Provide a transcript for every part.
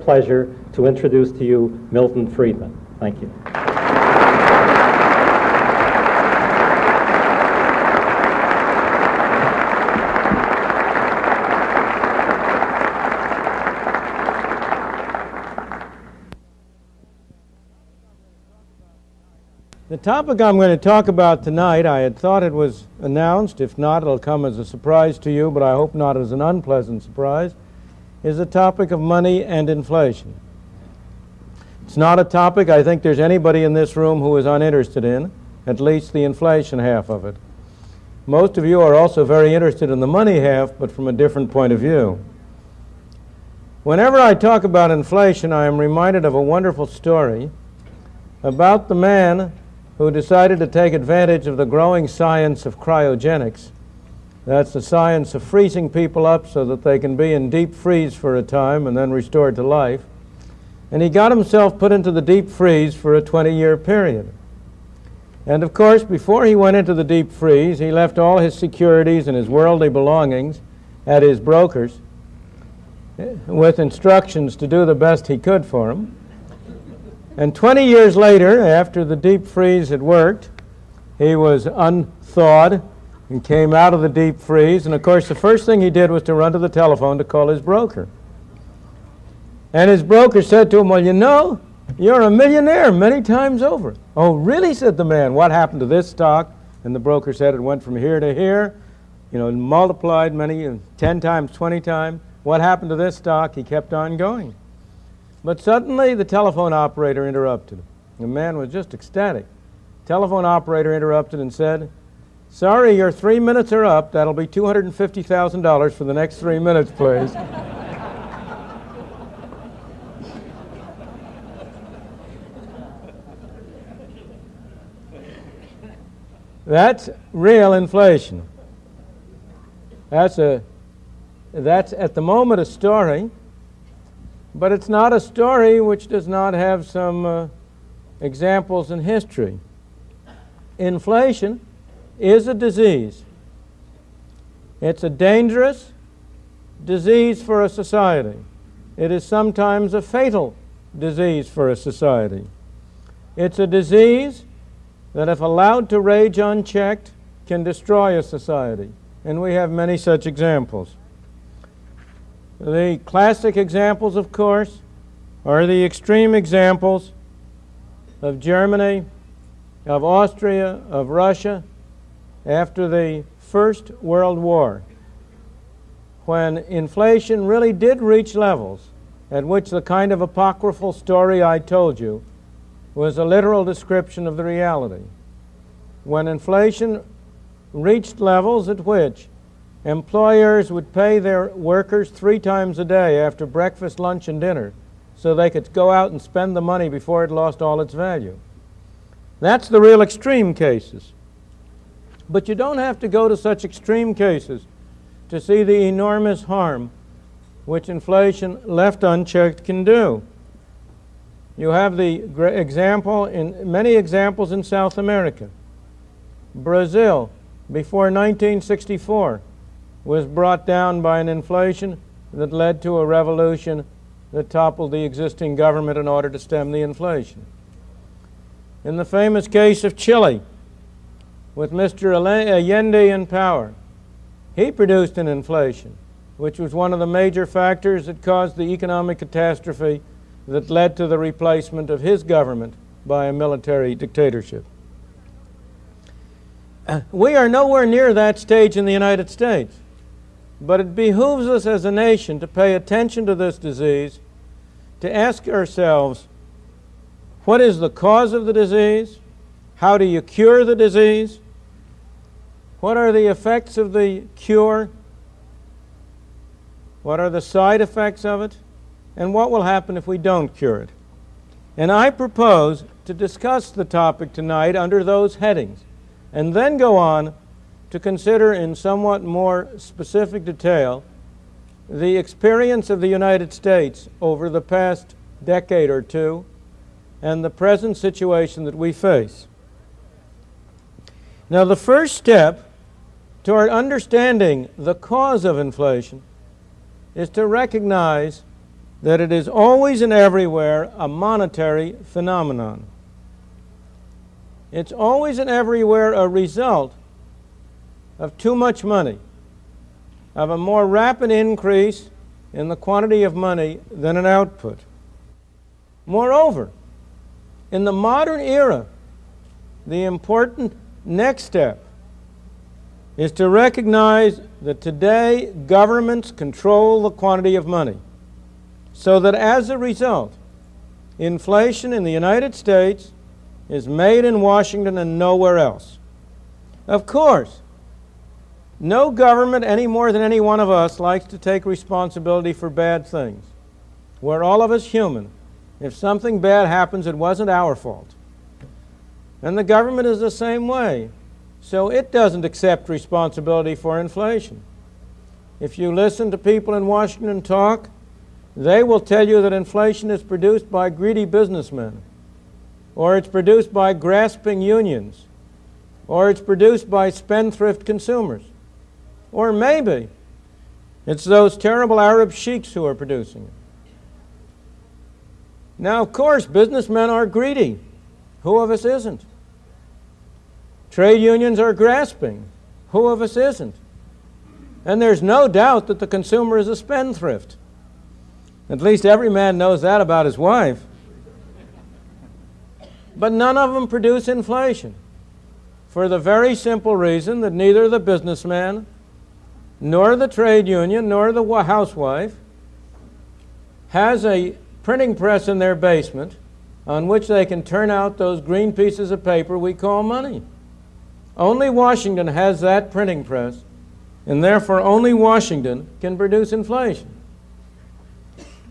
great pleasure to introduce to you Milton Friedman. Thank you. The topic I'm going to talk about tonight, I had thought it was announced. If not, it'll come as a surprise to you, but I hope not as an unpleasant surprise, is the topic of money and inflation. It's not a topic I think there's anybody in this room who is uninterested in, at least the inflation half of it. Most of you are also very interested in the money half, but from a different point of view. Whenever I talk about inflation, I am reminded of a wonderful story about the man who decided to take advantage of the growing science of cryogenics. That's the science of freezing people up so that they can be in deep freeze for a time and then restored to life. And he got himself put into the deep freeze for a 20-year period. And of course, before he went into the deep freeze, he left all his securities and his worldly belongings at his brokers with instructions to do the best he could for him. And 20 years later, after the deep freeze had worked, he was unthawed and came out of the deep freeze. And of course, the first thing he did was to run to the telephone to call his broker. And his broker said to him, "Well, you know, you're a millionaire many times over." "Oh, really?" said the man. "What happened to this stock?" And the broker said it went from here to here, multiplied 10 times, 20 times. "What happened to this stock?" He kept on going. But suddenly the telephone operator interrupted him. The man was just ecstatic. Telephone operator interrupted and said, "Sorry, your 3 minutes are up. That'll be $250,000 for the next 3 minutes, please." That's real inflation. That's at the moment a story. But it's not a story which does not have some examples in history. Inflation is a disease. It's a dangerous disease for a society. It is sometimes a fatal disease for a society. It's a disease that, if allowed to rage unchecked, can destroy a society. And we have many such examples. The classic examples, of course, are the extreme examples of Germany, of Austria, of Russia, after the First World War, when inflation really did reach levels at which the kind of apocryphal story I told you was a literal description of the reality. When inflation reached levels at which employers would pay their workers 3 times a day after breakfast, lunch, and dinner so they could go out and spend the money before it lost all its value. That's the real extreme cases. But you don't have to go to such extreme cases to see the enormous harm which inflation left unchecked can do. You have the many examples in South America. Brazil, before 1964, was brought down by an inflation that led to a revolution that toppled the existing government in order to stem the inflation. In the famous case of Chile, with Mr. Allende in power, he produced an inflation, which was one of the major factors that caused the economic catastrophe that led to the replacement of his government by a military dictatorship. We are nowhere near that stage in the United States. But it behooves us as a nation to pay attention to this disease, to ask ourselves, what is the cause of the disease? How do you cure the disease? What are the effects of the cure? What are the side effects of it? And what will happen if we don't cure it? And I propose to discuss the topic tonight under those headings, and then go on to consider in somewhat more specific detail the experience of the United States over the past decade or two and the present situation that we face. Now, the first step toward understanding the cause of inflation is to recognize that it is always and everywhere a monetary phenomenon. It's always and everywhere a result of too much money, of a more rapid increase in the quantity of money than an output. Moreover, in the modern era, the important next step is to recognize that today governments control the quantity of money, so that as a result, inflation in the United States is made in Washington and nowhere else. Of course, no government any more than any one of us likes to take responsibility for bad things. We're all of us human. If something bad happens, it wasn't our fault. And the government is the same way. So it doesn't accept responsibility for inflation. If you listen to people in Washington talk, they will tell you that inflation is produced by greedy businessmen, or it's produced by grasping unions, or it's produced by spendthrift consumers, or maybe it's those terrible Arab sheiks who are producing it. Now, of course, businessmen are greedy. Who of us isn't? Trade unions are grasping. Who of us isn't? And there's no doubt that the consumer is a spendthrift. At least every man knows that about his wife. But none of them produce inflation, for the very simple reason that neither the businessman, nor the trade union, nor the housewife has a printing press in their basement on which they can turn out those green pieces of paper we call money. Only Washington has that printing press, and therefore only Washington can produce inflation.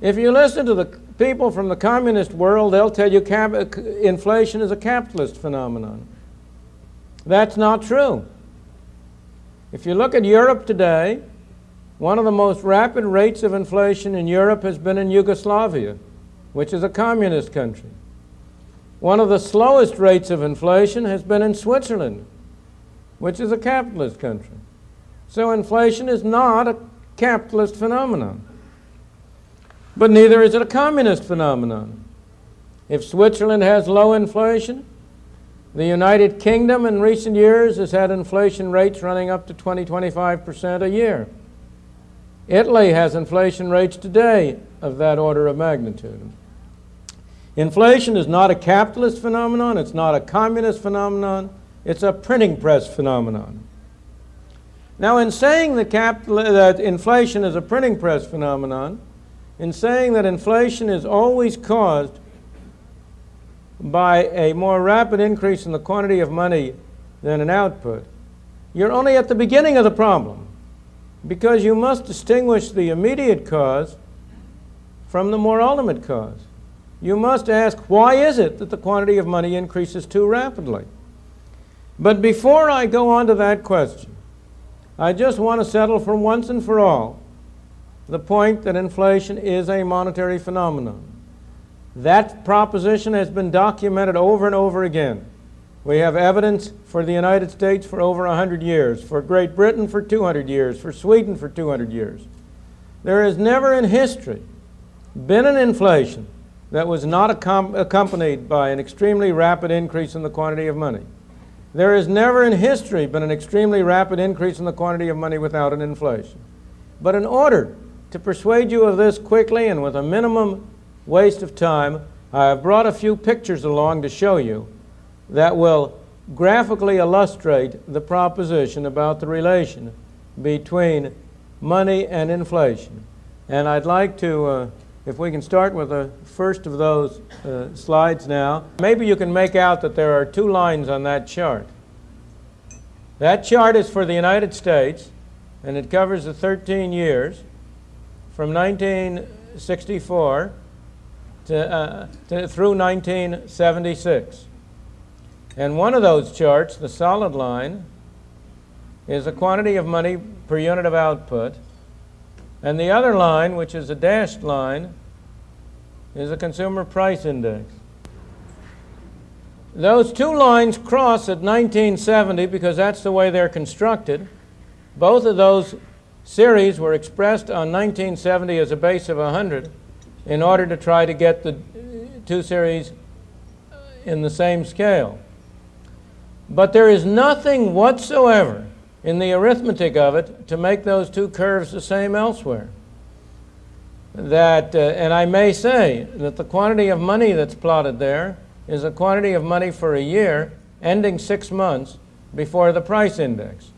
If you listen to the people from the communist world, they'll tell you inflation is a capitalist phenomenon. That's not true. If you look at Europe today, one of the most rapid rates of inflation in Europe has been in Yugoslavia, which is a communist country. One of the slowest rates of inflation has been in Switzerland, which is a capitalist country. So inflation is not a capitalist phenomenon. But neither is it a communist phenomenon. If Switzerland has low inflation, the United Kingdom in recent years has had inflation rates running up to 20-25% a year. Italy has inflation rates today of that order of magnitude. Inflation is not a capitalist phenomenon, it's not a communist phenomenon, it's a printing press phenomenon. Now, in saying that inflation is a printing press phenomenon, in saying that inflation is always caused by a more rapid increase in the quantity of money than an output, you're only at the beginning of the problem, because you must distinguish the immediate cause from the more ultimate cause. You must ask, why is it that the quantity of money increases too rapidly? But before I go on to that question, I just want to settle for once and for all the point that inflation is a monetary phenomenon. That proposition has been documented over and over again. We have evidence for the United States for over 100 years, for Great Britain for 200 years, for Sweden for 200 years. There has never in history been an inflation that was not accompanied by an extremely rapid increase in the quantity of money. There has never in history been an extremely rapid increase in the quantity of money without an inflation. But in order to persuade you of this quickly and with a minimum waste of time, I have brought a few pictures along to show you that will graphically illustrate the proposition about the relation between money and inflation. And I'd like to, if we can start with the first of those slides now. Maybe you can make out that there are two lines on that chart. That chart is for the United States, and it covers the 13 years from 1964 through 1976. And one of those charts, the solid line, is the quantity of money per unit of output. And the other line, which is a dashed line, is the consumer price index. Those two lines cross at 1970 because that's the way they're constructed. Both of those series were expressed on 1970 as a base of 100. in order to try to get the two series in the same scale. But there is nothing whatsoever in the arithmetic of it to make those two curves the same elsewhere. And I may say that the quantity of money that's plotted there is a quantity of money for a year ending 6 months before the price index.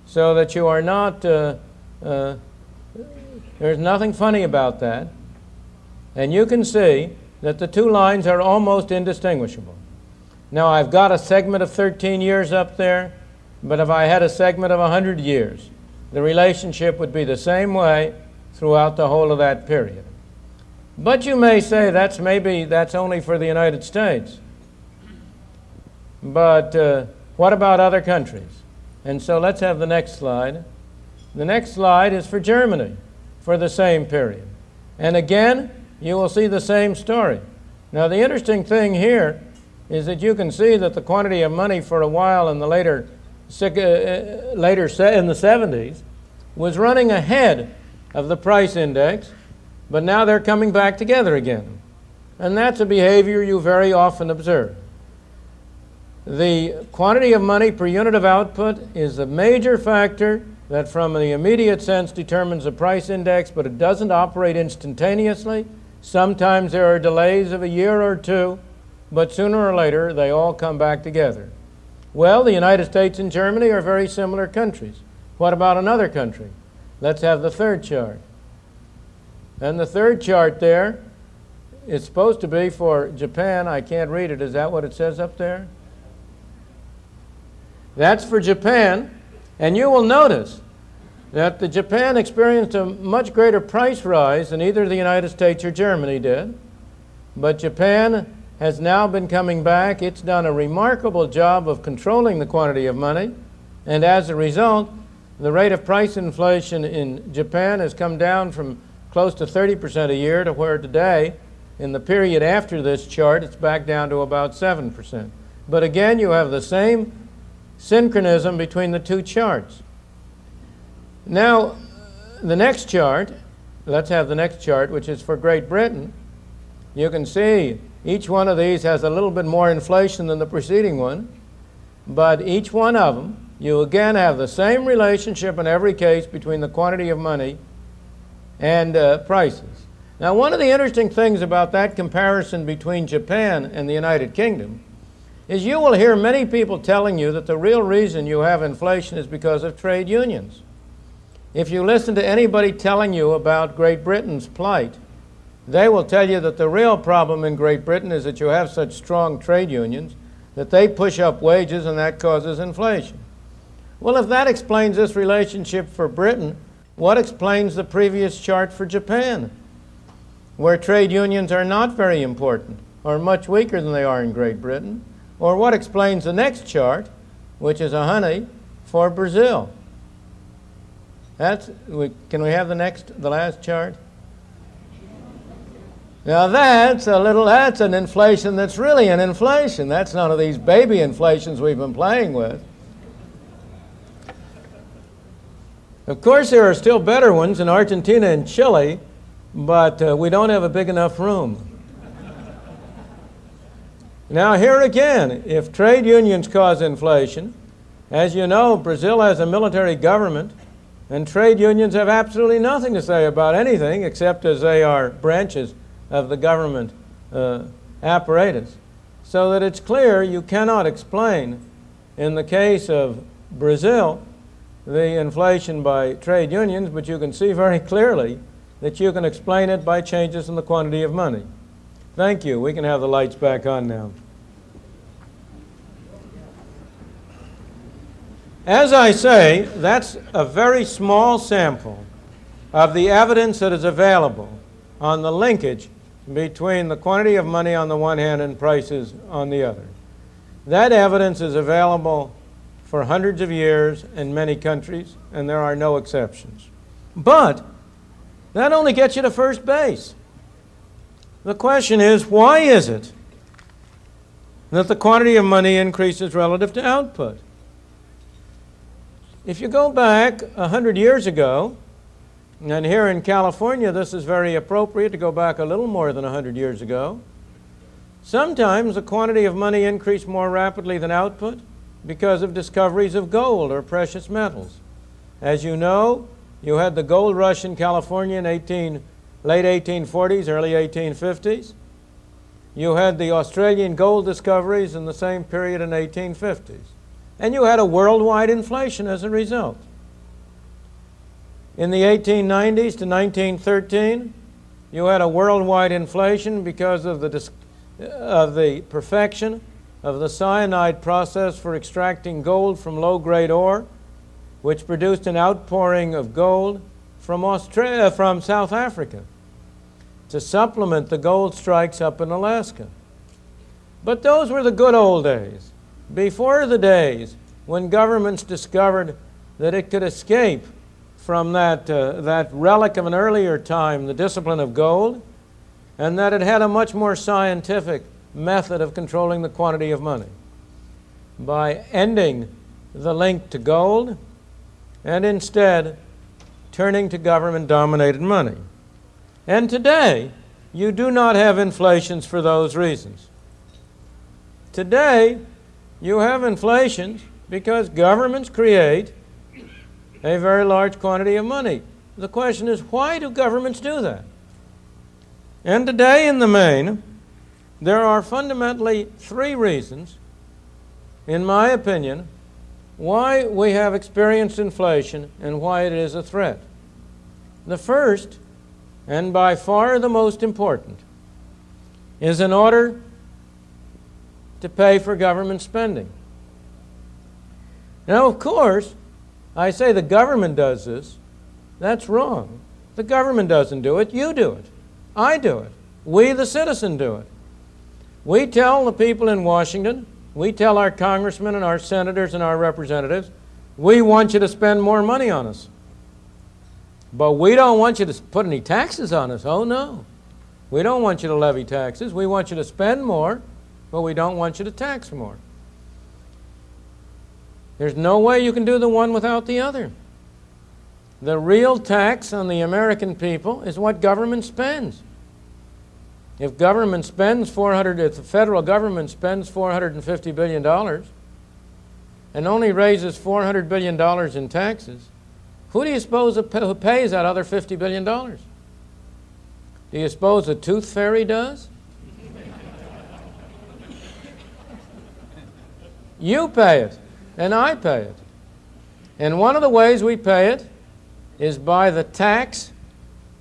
So that you are not, there's nothing funny about that. And you can see that the two lines are almost indistinguishable. Now I've got a segment of 13 years up there, but if I had a segment of 100 years, the relationship would be the same way throughout the whole of that period. But you may say that's only for the United States. But what about other countries? And so let's have the next slide. The next slide is for Germany for the same period. And again, you will see the same story. Now the interesting thing here is that you can see that the quantity of money for a while in the later in the 70s was running ahead of the price index, but now they're coming back together again. And that's a behavior you very often observe. The quantity of money per unit of output is a major factor that from the immediate sense determines the price index, but it doesn't operate instantaneously. Sometimes there are delays of a year or two, but sooner or later they all come back together. Well, the United States and Germany are very similar countries. What about another country? Let's have the third chart. And the third chart there is supposed to be for Japan. I can't read it. Is that what it says up there? That's for Japan. And you will notice that the Japan experienced a much greater price rise than either the United States or Germany did. But Japan has now been coming back. It's done a remarkable job of controlling the quantity of money. And as a result, the rate of price inflation in Japan has come down from close to 30% a year to where today, in the period after this chart, it's back down to about 7%. But again, you have the same synchronism between the two charts. Now, the next chart, let's have the next chart, which is for Great Britain. You can see each one of these has a little bit more inflation than the preceding one, but each one of them, you again have the same relationship in every case between the quantity of money and prices. Now, one of the interesting things about that comparison between Japan and the United Kingdom is you will hear many people telling you that the real reason you have inflation is because of trade unions. If you listen to anybody telling you about Great Britain's plight, they will tell you that the real problem in Great Britain is that you have such strong trade unions that they push up wages and that causes inflation. Well, if that explains this relationship for Britain, what explains the previous chart for Japan, where trade unions are not very important or much weaker than they are in Great Britain? Or what explains the next chart, which is a honey, for Brazil? Can we have the last chart? Now that's an inflation that's really an inflation. That's none of these baby inflations we've been playing with. Of course, there are still better ones in Argentina and Chile, but we don't have a big enough room. Now here again, if trade unions cause inflation, as you know, Brazil has a military government, and trade unions have absolutely nothing to say about anything except as they are branches of the government apparatus. So that it's clear you cannot explain, in the case of Brazil, the inflation by trade unions, but you can see very clearly that you can explain it by changes in the quantity of money. Thank you. We can have the lights back on now. As I say, that's a very small sample of the evidence that is available on the linkage between the quantity of money on the one hand and prices on the other. That evidence is available for hundreds of years in many countries, and there are no exceptions. But that only gets you to first base. The question is, why is it that the quantity of money increases relative to output? If you go back 100 years ago, And here in California, this is very appropriate to go back a little more than 100 years ago. Sometimes the quantity of money increased more rapidly than output because of discoveries of gold or precious metals. As you know, you had the gold rush in California in late 1840s, early 1850s. You had the Australian gold discoveries in the same period in 1850s. And you had a worldwide inflation as a result. In the 1890s to 1913, you had a worldwide inflation because of the perfection of the cyanide process for extracting gold from low-grade ore, which produced an outpouring of gold from South Africa to supplement the gold strikes up in Alaska. But those were the good old days, before the days when governments discovered that it could escape from that relic of an earlier time, the discipline of gold, and that it had a much more scientific method of controlling the quantity of money by ending the link to gold and instead turning to government-dominated money. And today, you do not have inflations for those reasons. Today, you have inflations because governments create a very large quantity of money. The question is, why do governments do that? And today, in the main, there are fundamentally three reasons, in my opinion, why we have experienced inflation and why it is a threat. The first, and by far the most important, is in order to pay for government spending. Now, of course, I say the government does this. That's wrong. The government doesn't do it. You do it. I do it. We, the citizen, do it. We tell the people in Washington, we tell our congressmen and our senators and our representatives, we want you to spend more money on us. But we don't want you to put any taxes on us. Oh, no. We don't want you to levy taxes. We want you to spend more, but we don't want you to tax more. There's no way you can do the one without the other. The real tax on the American people is what government spends. If the federal government spends $450 billion and only raises $400 billion in taxes, who do you suppose who pays that other $50 billion? Do you suppose the tooth fairy does? You pay it, and I pay it. And one of the ways we pay it is by the tax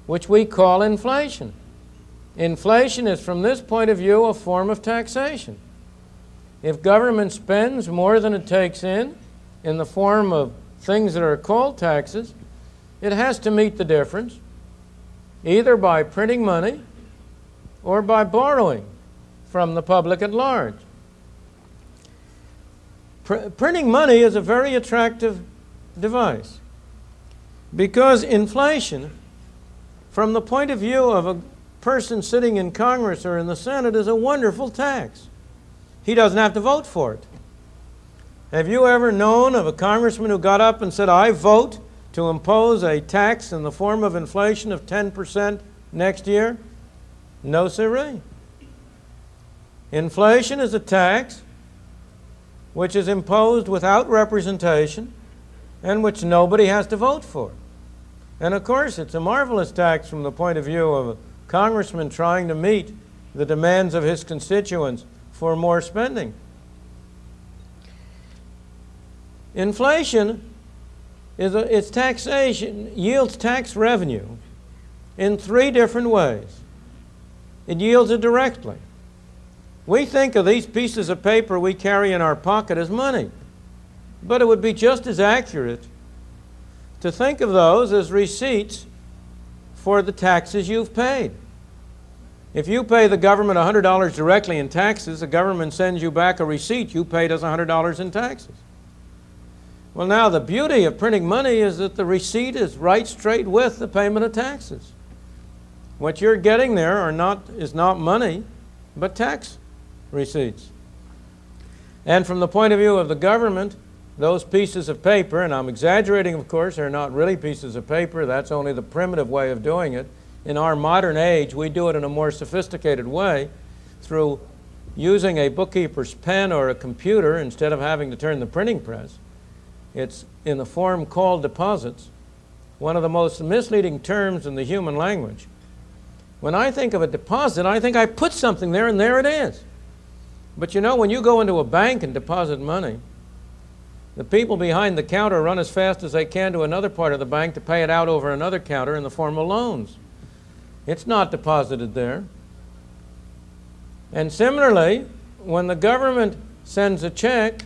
which we call inflation. Inflation is, from this point of view, a form of taxation. If government spends more than it takes in the form of things that are called taxes, it has to meet the difference, either by printing money or by borrowing from the public at large. Printing money is a very attractive device because inflation, from the point of view of a person sitting in Congress or in the Senate, is a wonderful tax. He doesn't have to vote for it. Have you ever known of a congressman who got up and said, I vote to impose a tax in the form of inflation of 10% next year? No, sirree. Inflation is a tax which is imposed without representation and which nobody has to vote for. And of course, it's a marvelous tax from the point of view of a congressman trying to meet the demands of his constituents for more spending. Inflation its taxation yields tax revenue in three different ways. It yields it directly. We think of these pieces of paper we carry in our pocket as money, but it would be just as accurate to think of those as receipts for the taxes you've paid. If you pay the government $100 directly in taxes, the government sends you back a receipt you paid us $100 in taxes. Well, now the beauty of printing money is that the receipt is right straight with the payment of taxes. What you're getting there is not money, but tax receipts. And from the point of view of the government, those pieces of paper, and I'm exaggerating, of course, they're not really pieces of paper, that's only the primitive way of doing it. In our modern age, we do it in a more sophisticated way through using a bookkeeper's pen or a computer instead of having to turn the printing press. It's in the form called deposits, one of the most misleading terms in the human language. When I think of a deposit, I think I put something there and there it is. But you know, when you go into a bank and deposit money, the people behind the counter run as fast as they can to another part of the bank to pay it out over another counter in the form of loans. It's not deposited there. And similarly, when the government sends a check,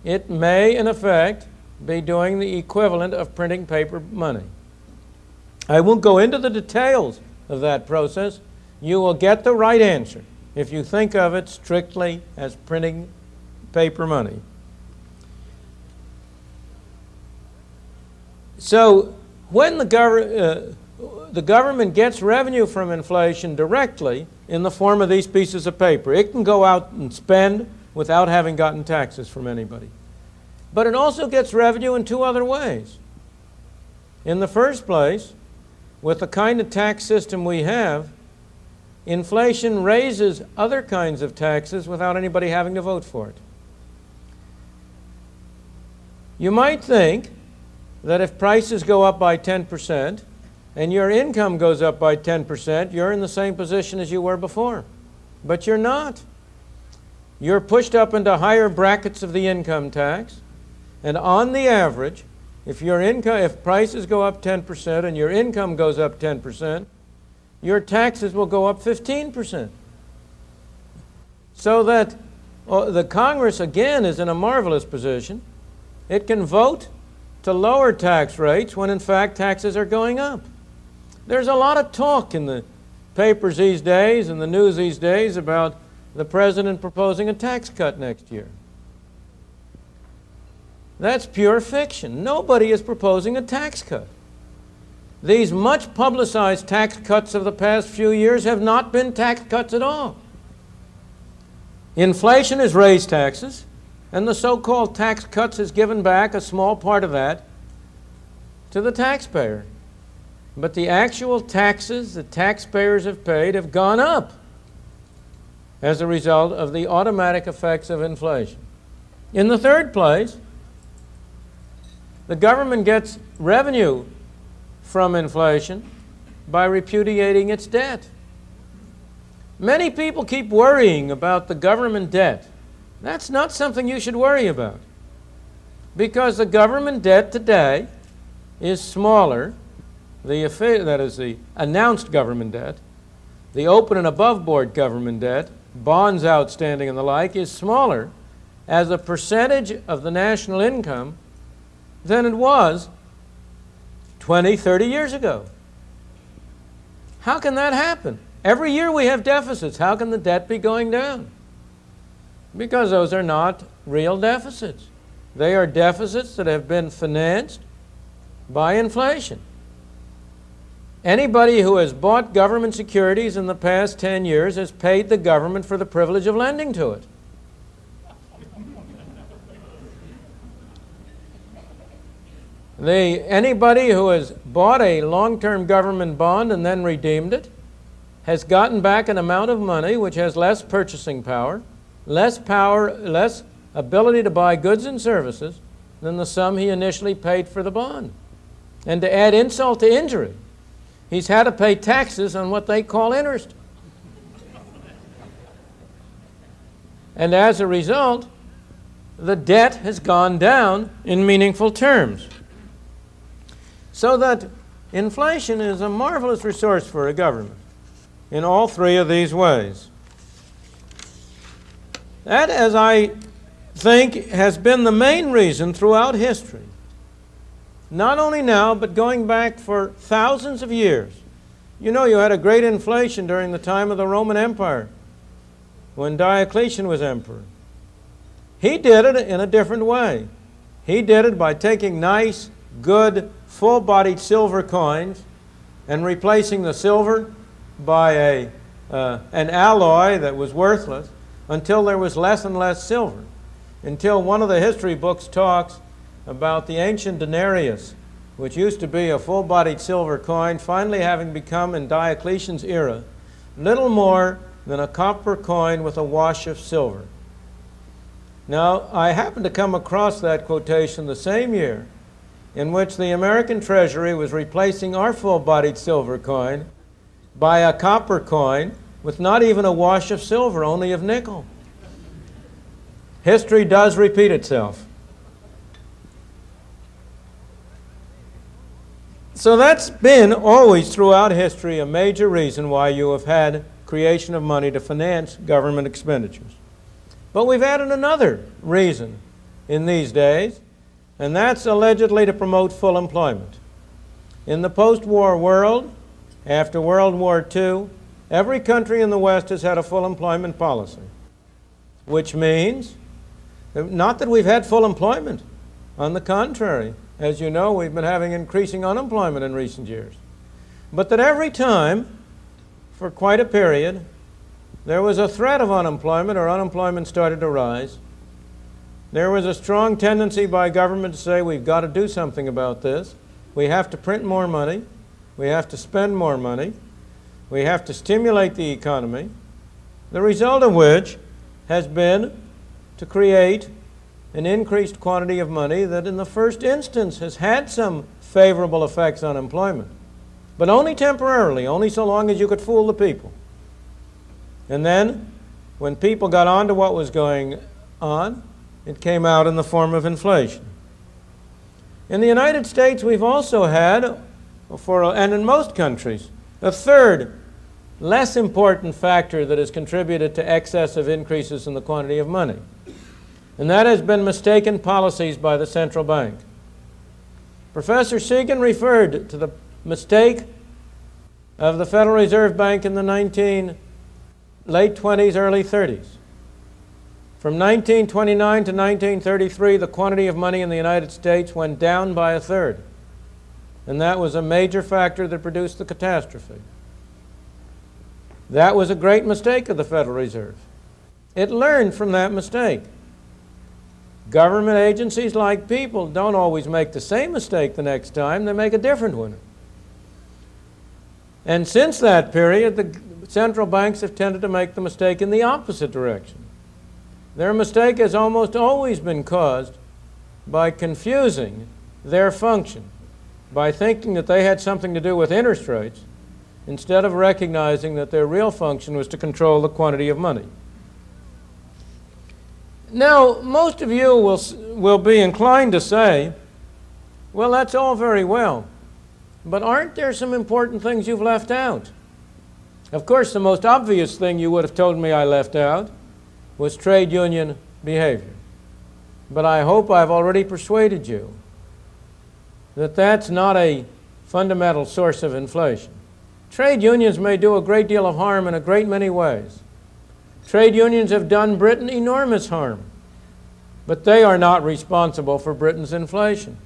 it may, in effect, be doing the equivalent of printing paper money. I won't go into the details of that process. You will get the right answer if you think of it strictly as printing paper money. So when the government gets revenue from inflation directly in the form of these pieces of paper, it can go out and spend without having gotten taxes from anybody. But it also gets revenue in two other ways. In the first place, with the kind of tax system we have, inflation raises other kinds of taxes without anybody having to vote for it. You might think that if prices go up by 10% and your income goes up by 10%, you're in the same position as you were before. But you're not. You're pushed up into higher brackets of the income tax, and on the average, if prices go up 10% and your income goes up 10%, your taxes will go up 15%. So that the Congress, again, is in a marvelous position. It can vote to lower tax rates when, in fact, taxes are going up. There's a lot of talk in the papers these days and the news these days about the president proposing a tax cut next year. That's pure fiction. Nobody is proposing a tax cut. These much publicized tax cuts of the past few years have not been tax cuts at all. Inflation has raised taxes, and the so-called tax cuts has given back a small part of that to the taxpayer. But the actual taxes the taxpayers have paid have gone up as a result of the automatic effects of inflation. In the third place, the government gets revenue from inflation by repudiating its debt. Many people keep worrying about the government debt. That's not something you should worry about, because the government debt today is smaller, that is the announced government debt, the open and above board government debt, bonds outstanding and the like, is smaller as a percentage of the national income than it was 20, 30 years ago. How can that happen? Every year we have deficits. How can the debt be going down? Because those are not real deficits. They are deficits that have been financed by inflation. Anybody who has bought government securities in the past 10 years has paid the government for the privilege of lending to it. Anybody who has bought a long-term government bond and then redeemed it has gotten back an amount of money which has less purchasing power, less ability to buy goods and services than the sum he initially paid for the bond. And to add insult to injury, he's had to pay taxes on what they call interest. And as a result, the debt has gone down in meaningful terms. So that inflation is a marvelous resource for a government in all three of these ways. That, as I think, has been the main reason throughout history, not only now, but going back for thousands of years. You know, you had a great inflation during the time of the Roman Empire, when Diocletian was emperor. He did it in a different way. He did it by taking nice, good, full-bodied silver coins and replacing the silver by an alloy that was worthless until there was less and less silver. until one of the history books talks about the ancient denarius, which used to be a full-bodied silver coin, finally having become, in Diocletian's era, little more than a copper coin with a wash of silver. Now, I happened to come across that quotation the same year in which the American Treasury was replacing our full-bodied silver coin by a copper coin with not even a wash of silver, only of nickel. History does repeat itself. So that's been always throughout history a major reason why you have had creation of money to finance government expenditures. But we've added another reason in these days, and that's allegedly to promote full employment. In the post-war world, after World War II, every country in the West has had a full employment policy, which means not that we've had full employment. On the contrary, as you know, we've been having increasing unemployment in recent years. But that every time, for quite a period, there was a threat of unemployment or unemployment started to rise, there was a strong tendency by government to say, we've got to do something about this. We have to print more money. We have to spend more money. We have to stimulate the economy. The result of which has been to create an increased quantity of money that in the first instance has had some favorable effects on employment, but only temporarily, only so long as you could fool the people. And then, when people got on to what was going on, it came out in the form of inflation. In the United States, we've also had, and in most countries, a third, less important factor that has contributed to excessive increases in the quantity of money. And that has been mistaken policies by the central bank. Professor Segan referred to the mistake of the Federal Reserve Bank in the late 20s, early 30s. From 1929 to 1933, the quantity of money in the United States went down by a third. And that was a major factor that produced the catastrophe. That was a great mistake of the Federal Reserve. It learned from that mistake. Government agencies, like people, don't always make the same mistake the next time. They make a different one. And since that period, the central banks have tended to make the mistake in the opposite direction. Their mistake has almost always been caused by confusing their function, by thinking that they had something to do with interest rates, instead of recognizing that their real function was to control the quantity of money. Now, most of you will be inclined to say, well, that's all very well, but aren't there some important things you've left out? Of course, the most obvious thing you would have told me I left out was trade union behavior. But I hope I've already persuaded you that that's not a fundamental source of inflation. Trade unions may do a great deal of harm in a great many ways. Trade unions have done Britain enormous harm, but they are not responsible for Britain's inflation.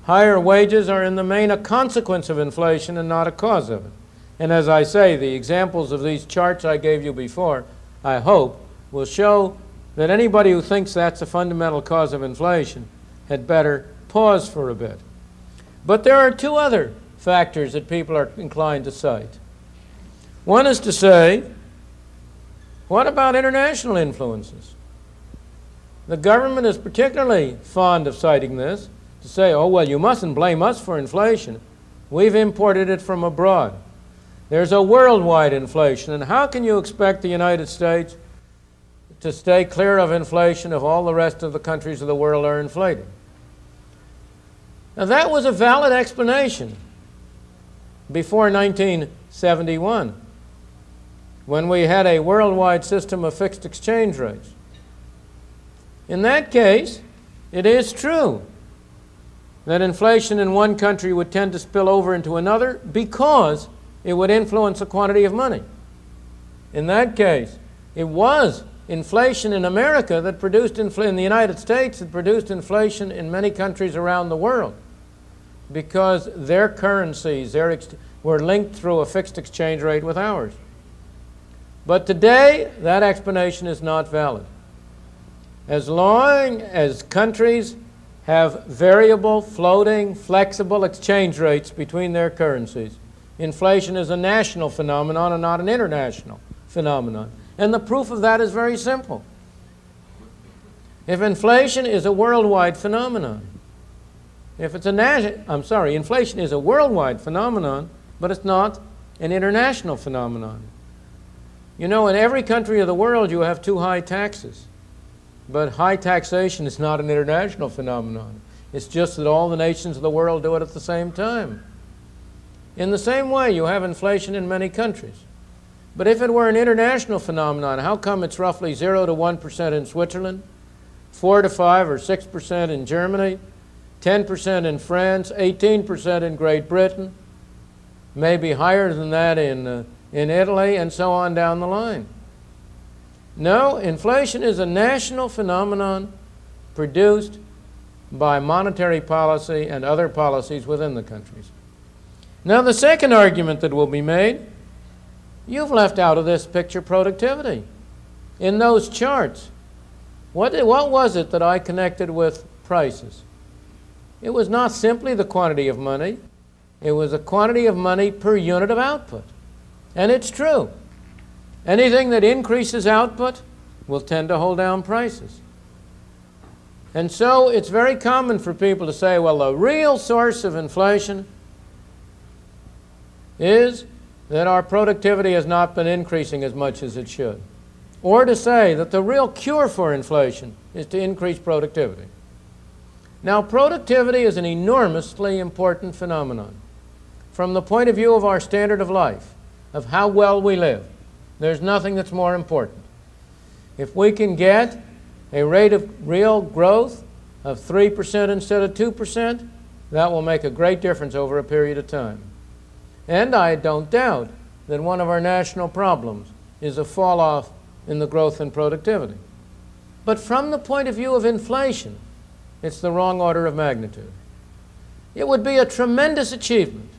Higher wages are in the main a consequence of inflation and not a cause of it. And as I say, the examples of these charts I gave you before, I hope, will show that anybody who thinks that's a fundamental cause of inflation had better pause for a bit. But there are two other factors that people are inclined to cite. One is to say, what about international influences? The government is particularly fond of citing this, to say, oh, well, you mustn't blame us for inflation. We've imported it from abroad. There's a worldwide inflation, and how can you expect the United States to stay clear of inflation if all the rest of the countries of the world are inflating? Now, that was a valid explanation before 1971, when we had a worldwide system of fixed exchange rates. In that case, it is true that inflation in one country would tend to spill over into another because it would influence the quantity of money. In that case, it was inflation in America that produced in the United States that produced inflation in many countries around the world, because their currencies were linked through a fixed exchange rate with ours. But today, that explanation is not valid. As long as countries have variable, floating, flexible exchange rates between their currencies, inflation is a national phenomenon and not an international phenomenon. And the proof of that is very simple. If inflation is a worldwide phenomenon, inflation is a worldwide phenomenon, but it's not an international phenomenon. You know, in every country of the world you have too high taxes. But high taxation is not an international phenomenon. It's just that all the nations of the world do it at the same time. In the same way, you have inflation in many countries. But if it were an international phenomenon, how come it's roughly 0 to 1% in Switzerland, 4 to 5 or 6% in Germany, 10% in France, 18% in Great Britain, maybe higher than that in Italy, and so on down the line? No, inflation is a national phenomenon produced by monetary policy and other policies within the countries. Now, the second argument that will be made, you've left out of this picture productivity. In those charts, what was it that I connected with prices? It was not simply the quantity of money. It was the quantity of money per unit of output. And it's true. Anything that increases output will tend to hold down prices. And so it's very common for people to say, well, the real source of inflation is that our productivity has not been increasing as much as it should. Or to say that the real cure for inflation is to increase productivity. Now, productivity is an enormously important phenomenon. From the point of view of our standard of life, of how well we live, there's nothing that's more important. If we can get a rate of real growth of 3% instead of 2%, that will make a great difference over a period of time. And I don't doubt that one of our national problems is a fall off in the growth and productivity. But from the point of view of inflation, it's the wrong order of magnitude. It would be a tremendous achievement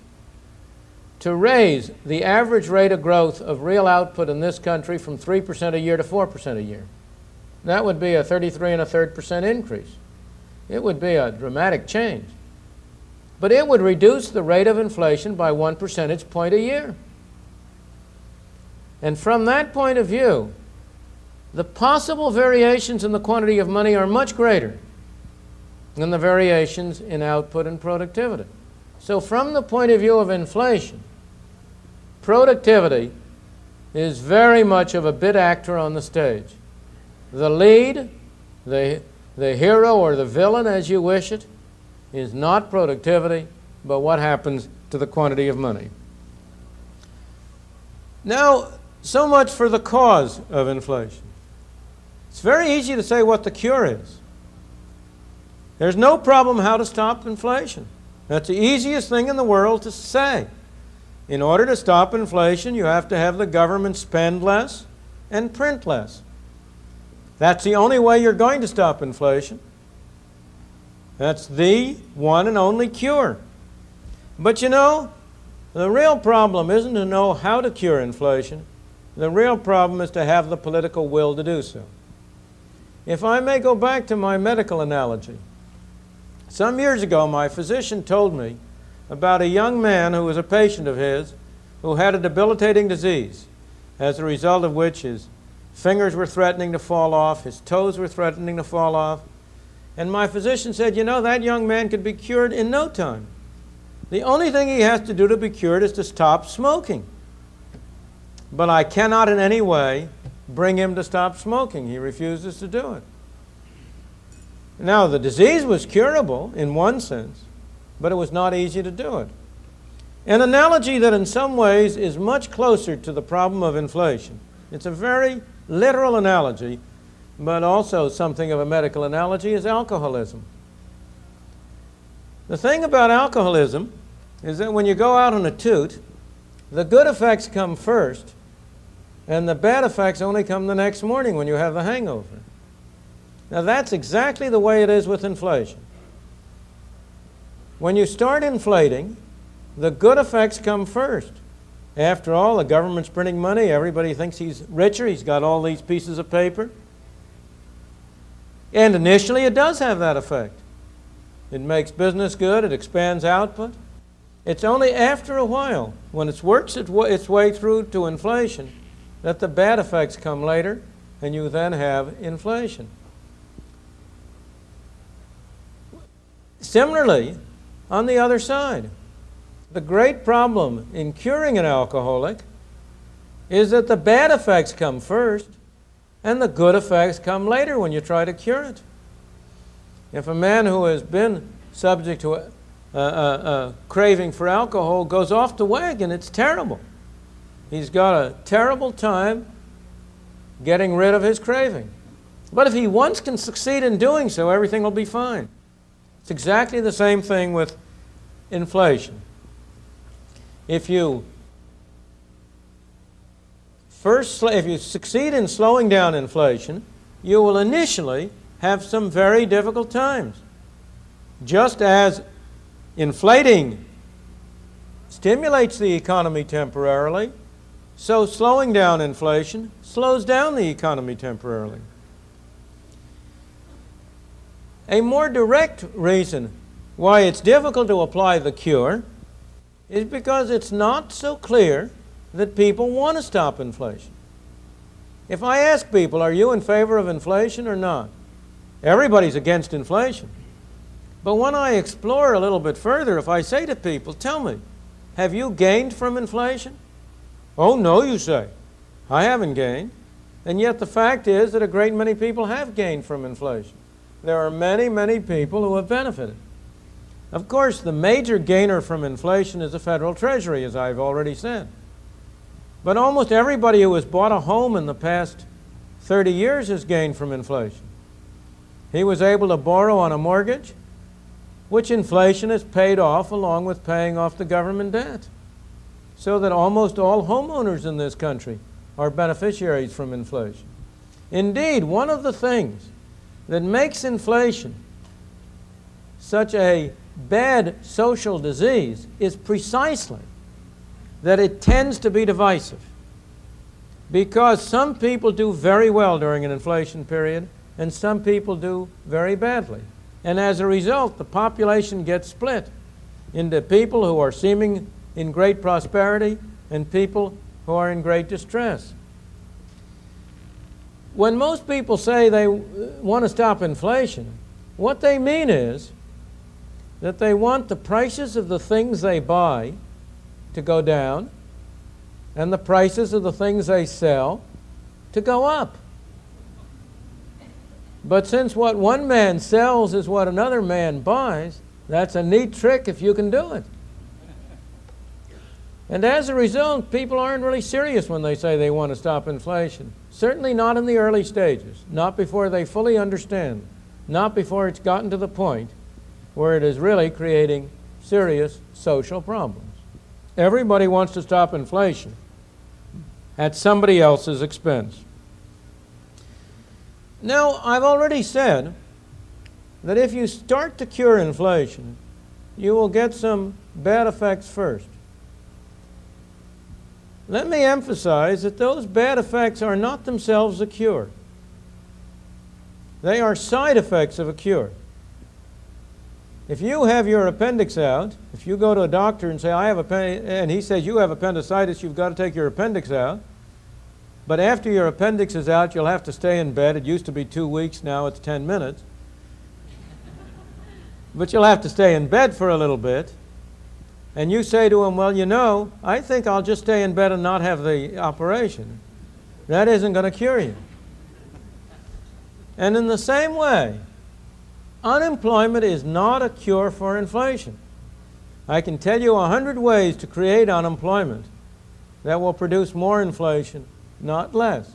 to raise the average rate of growth of real output in this country from 3% a year to 4% a year. That would be a 33 1/3% increase. It would be a dramatic change. But it would reduce the rate of inflation by 1 percentage point a year. And from that point of view, the possible variations in the quantity of money are much greater than the variations in output and productivity. So from the point of view of inflation, productivity is very much of a bit actor on the stage. The lead, the hero or the villain, as you wish it, is not productivity, but what happens to the quantity of money. Now, so much for the cause of inflation. It's very easy to say what the cure is. There's no problem how to stop inflation. That's the easiest thing in the world to say. In order to stop inflation, you have to have the government spend less and print less. That's the only way you're going to stop inflation. That's the one and only cure. But you know, the real problem isn't to know how to cure inflation. The real problem is to have the political will to do so. If I may go back to my medical analogy, some years ago my physician told me about a young man who was a patient of his who had a debilitating disease, as a result of which his fingers were threatening to fall off, his toes were threatening to fall off. And my physician said, you know, that young man could be cured in no time. The only thing he has to do to be cured is to stop smoking. But I cannot in any way bring him to stop smoking. He refuses to do it. Now, the disease was curable in one sense, but it was not easy to do it. An analogy that in some ways is much closer to the problem of inflation. It's a very literal analogy, but also something of a medical analogy, is alcoholism. The thing about alcoholism is that when you go out on a toot, the good effects come first, and the bad effects only come the next morning when you have the hangover. Now that's exactly the way it is with inflation. When you start inflating, the good effects come first. After all, the government's printing money, everybody thinks he's richer, he's got all these pieces of paper. And initially it does have that effect. It makes business good, it expands output. It's only after a while, when it works its way through to inflation, that the bad effects come later, and you then have inflation. Similarly, on the other side, the great problem in curing an alcoholic is that the bad effects come first, and the good effects come later when you try to cure it. If a man who has been subject to a craving for alcohol goes off the wagon, it's terrible. He's got a terrible time getting rid of his craving. But if he once can succeed in doing so, everything will be fine. It's exactly the same thing with inflation. If you succeed in slowing down inflation, you will initially have some very difficult times. Just as inflating stimulates the economy temporarily, so slowing down inflation slows down the economy temporarily. A more direct reason why it's difficult to apply the cure is because it's not so clear that people want to stop inflation. If I ask people, are you in favor of inflation or not? Everybody's against inflation. But when I explore a little bit further, if I say to people, tell me, have you gained from inflation? Oh, no, you say. I haven't gained. And yet the fact is that a great many people have gained from inflation. There are many, many people who have benefited. Of course, the major gainer from inflation is the Federal Treasury, as I've already said. But almost everybody who has bought a home in the past 30 years has gained from inflation. He was able to borrow on a mortgage, which inflation has paid off along with paying off the government debt. So that almost all homeowners in this country are beneficiaries from inflation. Indeed, one of the things that makes inflation such a bad social disease is precisely that it tends to be divisive. Because some people do very well during an inflation period, and some people do very badly. And as a result, the population gets split into people who are seeming in great prosperity and people who are in great distress. When most people say they want to stop inflation, what they mean is that they want the prices of the things they buy to go down and the prices of the things they sell to go up. But since what one man sells is what another man buys, that's a neat trick if you can do it. And as a result, people aren't really serious when they say they want to stop inflation. Certainly not in the early stages, not before they fully understand, not before it's gotten to the point where it is really creating serious social problems. Everybody wants to stop inflation at somebody else's expense. Now, I've already said that if you start to cure inflation, you will get some bad effects first. Let me emphasize that those bad effects are not themselves a cure. They are side effects of a cure. If you have your appendix out, if you go to a doctor and say, and he says, you have appendicitis, you've got to take your appendix out. But after your appendix is out, you'll have to stay in bed. It used to be 2 weeks, now it's 10 minutes. But you'll have to stay in bed for a little bit. And you say to him, well, you know, I think I'll just stay in bed and not have the operation. That isn't going to cure you. And in the same way, unemployment is not a cure for inflation. I can tell you 100 ways to create unemployment that will produce more inflation, not less.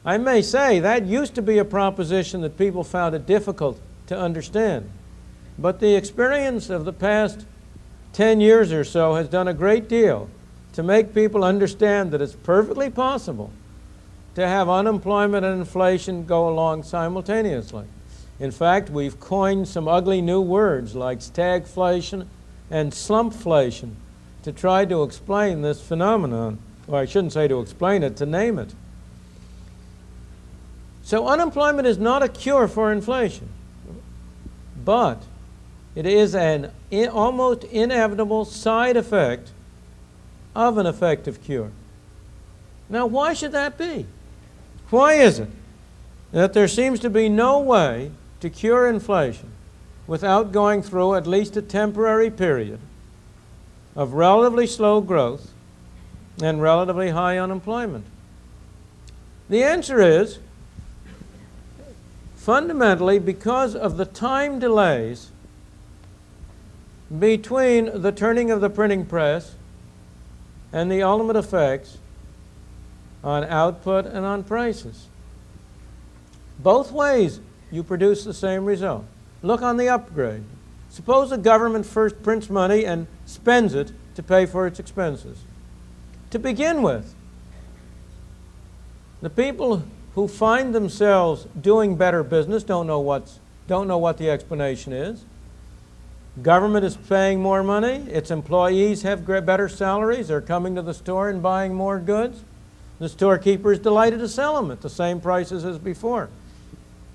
I may say that used to be a proposition that people found it difficult to understand. But the experience of the past 10 years or so has done a great deal to make people understand that it's perfectly possible to have unemployment and inflation go along simultaneously. In fact, we've coined some ugly new words like stagflation and slumpflation to try to explain this phenomenon. Or I shouldn't say to explain it, to name it. So unemployment is not a cure for inflation, but it is an almost inevitable side effect of an effective cure. Now, why should that be? Why is it that there seems to be no way to cure inflation without going through at least a temporary period of relatively slow growth and relatively high unemployment? The answer is fundamentally because of the time delays between the turning of the printing press and the ultimate effects on output and on prices. Both ways you produce the same result. Look on the upgrade. Suppose the government first prints money and spends it to pay for its expenses. To begin with, the people who find themselves doing better business don't know what the explanation is. Government is paying more money. Its employees have better salaries. They're coming to the store and buying more goods. The storekeeper is delighted to sell them at the same prices as before.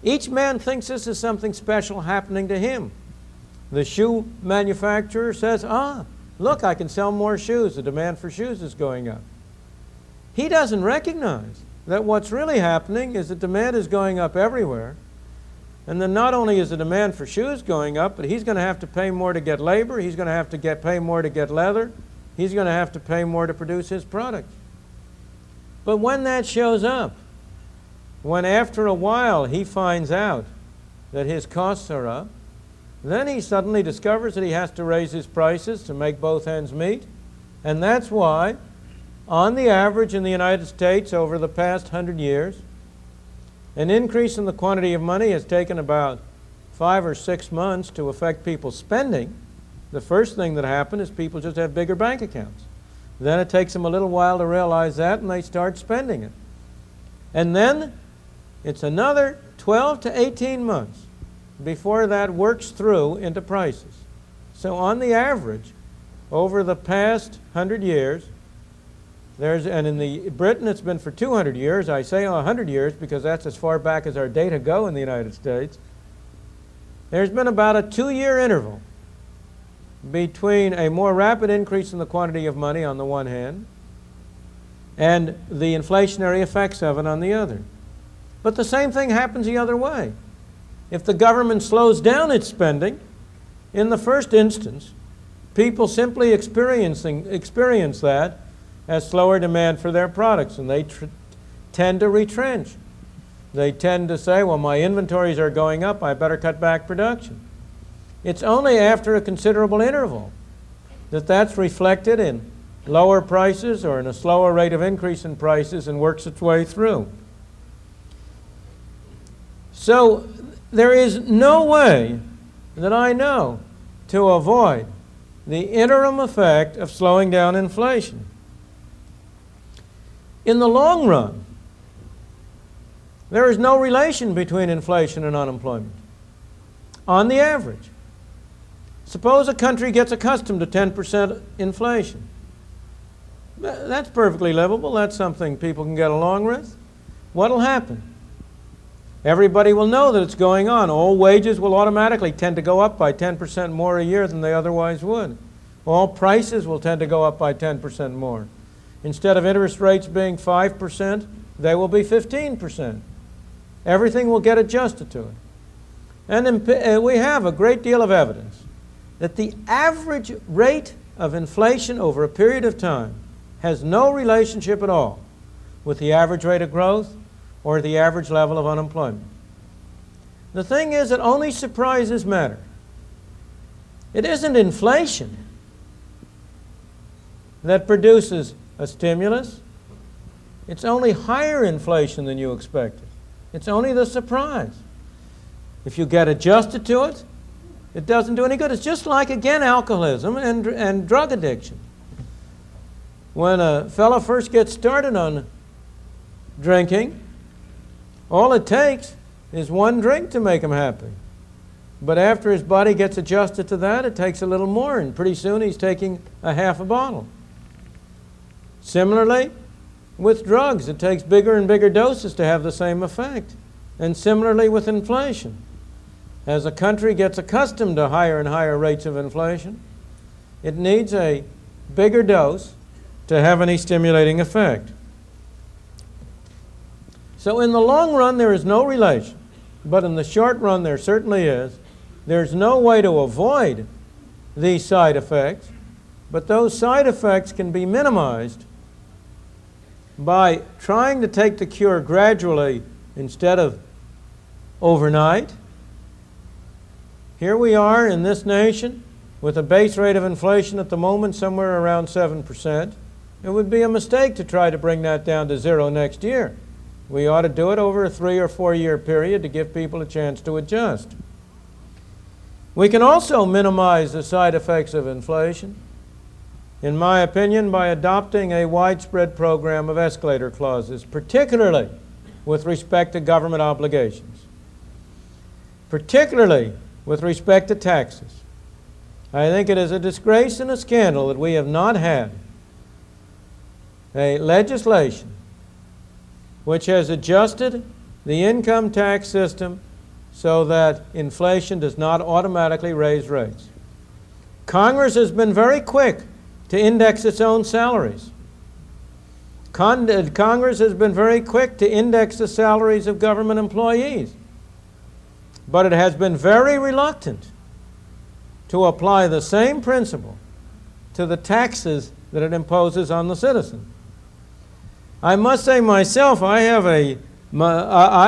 Each man thinks this is something special happening to him. The shoe manufacturer says, look, I can sell more shoes. The demand for shoes is going up. He doesn't recognize that what's really happening is the demand is going up everywhere. And then not only is the demand for shoes going up, but he's going to have to pay more to get labor. He's going to have to pay more to get leather. He's going to have to pay more to produce his product. But when that shows up, when after a while he finds out that his costs are up, then he suddenly discovers that he has to raise his prices to make both ends meet. And that's why, on the average in the United States over the past 100 years, an increase in the quantity of money has taken about 5 or 6 months to affect people's spending. The first thing that happened is people just have bigger bank accounts. Then it takes them a little while to realize that, and they start spending it. And then it's another 12 to 18 months before that works through into prices. So on the average, over the past 100 years, and in Britain it's been for 200 years. I say 100 years because that's as far back as our data go in the United States. There's been about a 2-year interval between a more rapid increase in the quantity of money on the one hand and the inflationary effects of it on the other. But the same thing happens the other way. If the government slows down its spending, in the first instance, people simply experience that as slower demand for their products, and they tend to retrench. They tend to say, well, my inventories are going up, I better cut back production. It's only after a considerable interval that that's reflected in lower prices or in a slower rate of increase in prices and works its way through. So there is no way that I know to avoid the interim effect of slowing down inflation. In the long run, there is no relation between inflation and unemployment, on the average. Suppose a country gets accustomed to 10% inflation. That's perfectly livable. That's something people can get along with. What will happen? Everybody will know that it's going on. All wages will automatically tend to go up by 10% more a year than they otherwise would. All prices will tend to go up by 10% more. Instead of interest rates being 5%, they will be 15%. Everything will get adjusted to it. And we have a great deal of evidence that the average rate of inflation over a period of time has no relationship at all with the average rate of growth or the average level of unemployment. The thing is that only surprises matter. It isn't inflation that produces a stimulus. It's only higher inflation than you expected. It's only the surprise. If you get adjusted to it, it doesn't do any good. It's just like, again, alcoholism and drug addiction. When a fellow first gets started on drinking, all it takes is one drink to make him happy. But after his body gets adjusted to that, it takes a little more, and pretty soon he's taking a half a bottle. Similarly, with drugs, it takes bigger and bigger doses to have the same effect. And similarly with inflation. As a country gets accustomed to higher and higher rates of inflation, it needs a bigger dose to have any stimulating effect. So in the long run, there is no relation, but in the short run, there certainly is. There's no way to avoid these side effects, but those side effects can be minimized by trying to take the cure gradually instead of overnight. Here we are in this nation with a base rate of inflation at the moment somewhere around 7%. It would be a mistake to try to bring that down to zero next year. We ought to do it over a 3 or 4 year period to give people a chance to adjust. We can also minimize the side effects of inflation, in my opinion, by adopting a widespread program of escalator clauses, particularly with respect to government obligations, particularly with respect to taxes. I think it is a disgrace and a scandal that we have not had a legislation which has adjusted the income tax system so that inflation does not automatically raise rates. Congress has been very quick to index its own salaries. Congress has been very quick to index the salaries of government employees. But it has been very reluctant to apply the same principle to the taxes that it imposes on the citizen. I must say myself, I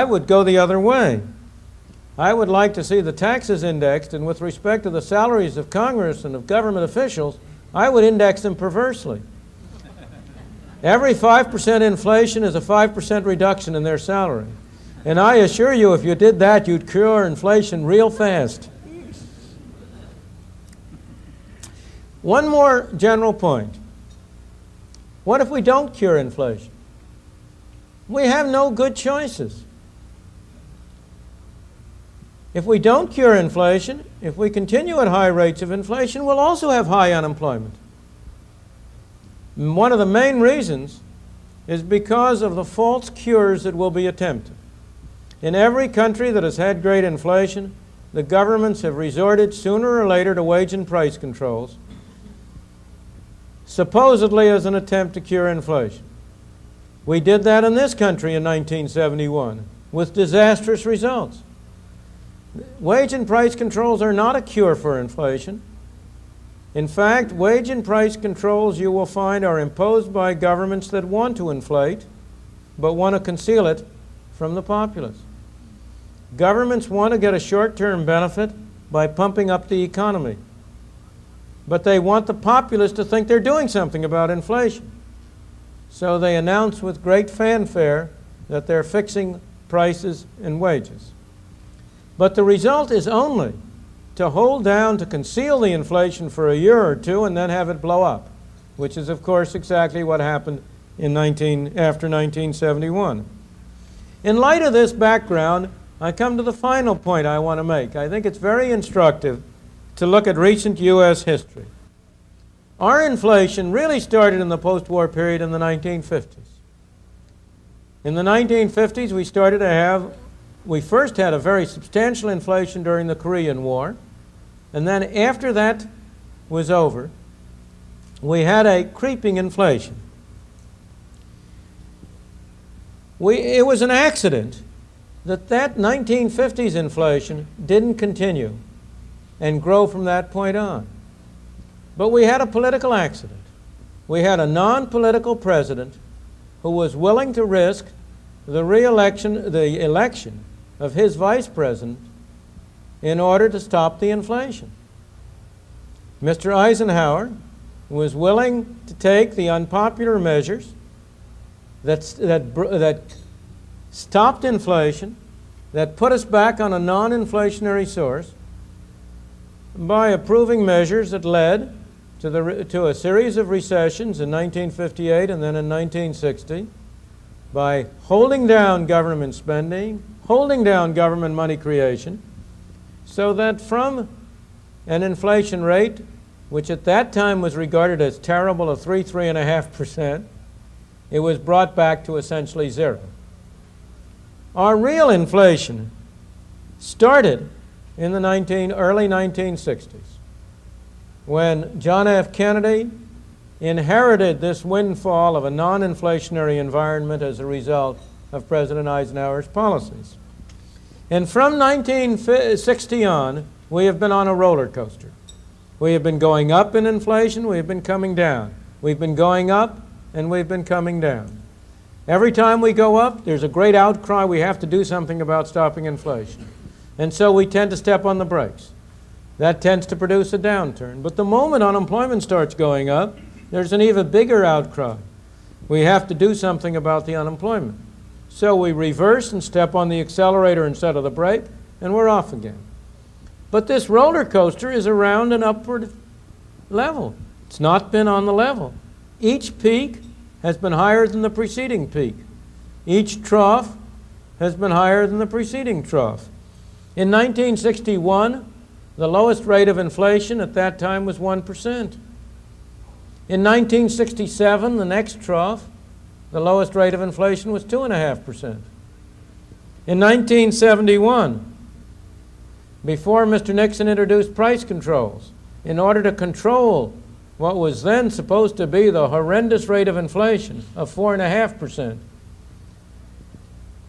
would go the other way. I would like to see the taxes indexed, and with respect to the salaries of Congress and of government officials, I would index them perversely. Every 5% inflation is a 5% reduction in their salary. And I assure you, if you did that, you'd cure inflation real fast. One more general point. What if we don't cure inflation? We have no good choices. If we don't cure inflation, if we continue at high rates of inflation, we'll also have high unemployment. And one of the main reasons is because of the false cures that will be attempted. In every country that has had great inflation, the governments have resorted sooner or later to wage and price controls, supposedly as an attempt to cure inflation. We did that in this country in 1971 with disastrous results. Wage and price controls are not a cure for inflation. In fact, wage and price controls, you will find, are imposed by governments that want to inflate but want to conceal it from the populace. Governments want to get a short-term benefit by pumping up the economy, but they want the populace to think they're doing something about inflation. So they announce with great fanfare that they're fixing prices and wages. But the result is only to hold down, to conceal the inflation for a year or two and then have it blow up, which is, of course, exactly what happened after 1971. In light of this background, I come to the final point I want to make. I think it's very instructive to look at recent U.S. history. Our inflation really started in the post-war period in the 1950s. In the 1950s, we first had a very substantial inflation during the Korean War, and then after that was over, we had a creeping inflation. It was an accident that 1950s inflation didn't continue and grow from that point on. But we had a political accident. We had a non-political president who was willing to risk the election of his vice president in order to stop the inflation. Mr. Eisenhower was willing to take the unpopular measures that stopped inflation, that put us back on a non-inflationary source, by approving measures that led to a series of recessions in 1958 and then in 1960, by holding down government spending, holding down government money creation, so that from an inflation rate, which at that time was regarded as terrible, of 3.5%, it was brought back to essentially zero. Our real inflation started in the early 1960s when John F. Kennedy inherited this windfall of a non-inflationary environment as a result of President Eisenhower's policies. And from 1960 on, we have been on a roller coaster. We have been going up in inflation, we have been coming down. We've been going up, and we've been coming down. Every time we go up, there's a great outcry, we have to do something about stopping inflation. And so we tend to step on the brakes. That tends to produce a downturn. But the moment unemployment starts going up, there's an even bigger outcry. We have to do something about the unemployment. So we reverse and step on the accelerator instead of the brake, and we're off again. But this roller coaster is around an upward level. It's not been on the level. Each peak has been higher than the preceding peak. Each trough has been higher than the preceding trough. In 1961, the lowest rate of inflation at that time was 1%. In 1967, the next trough, the lowest rate of inflation was 2.5%. In 1971, before Mr. Nixon introduced price controls, in order to control what was then supposed to be the horrendous rate of inflation of 4.5%.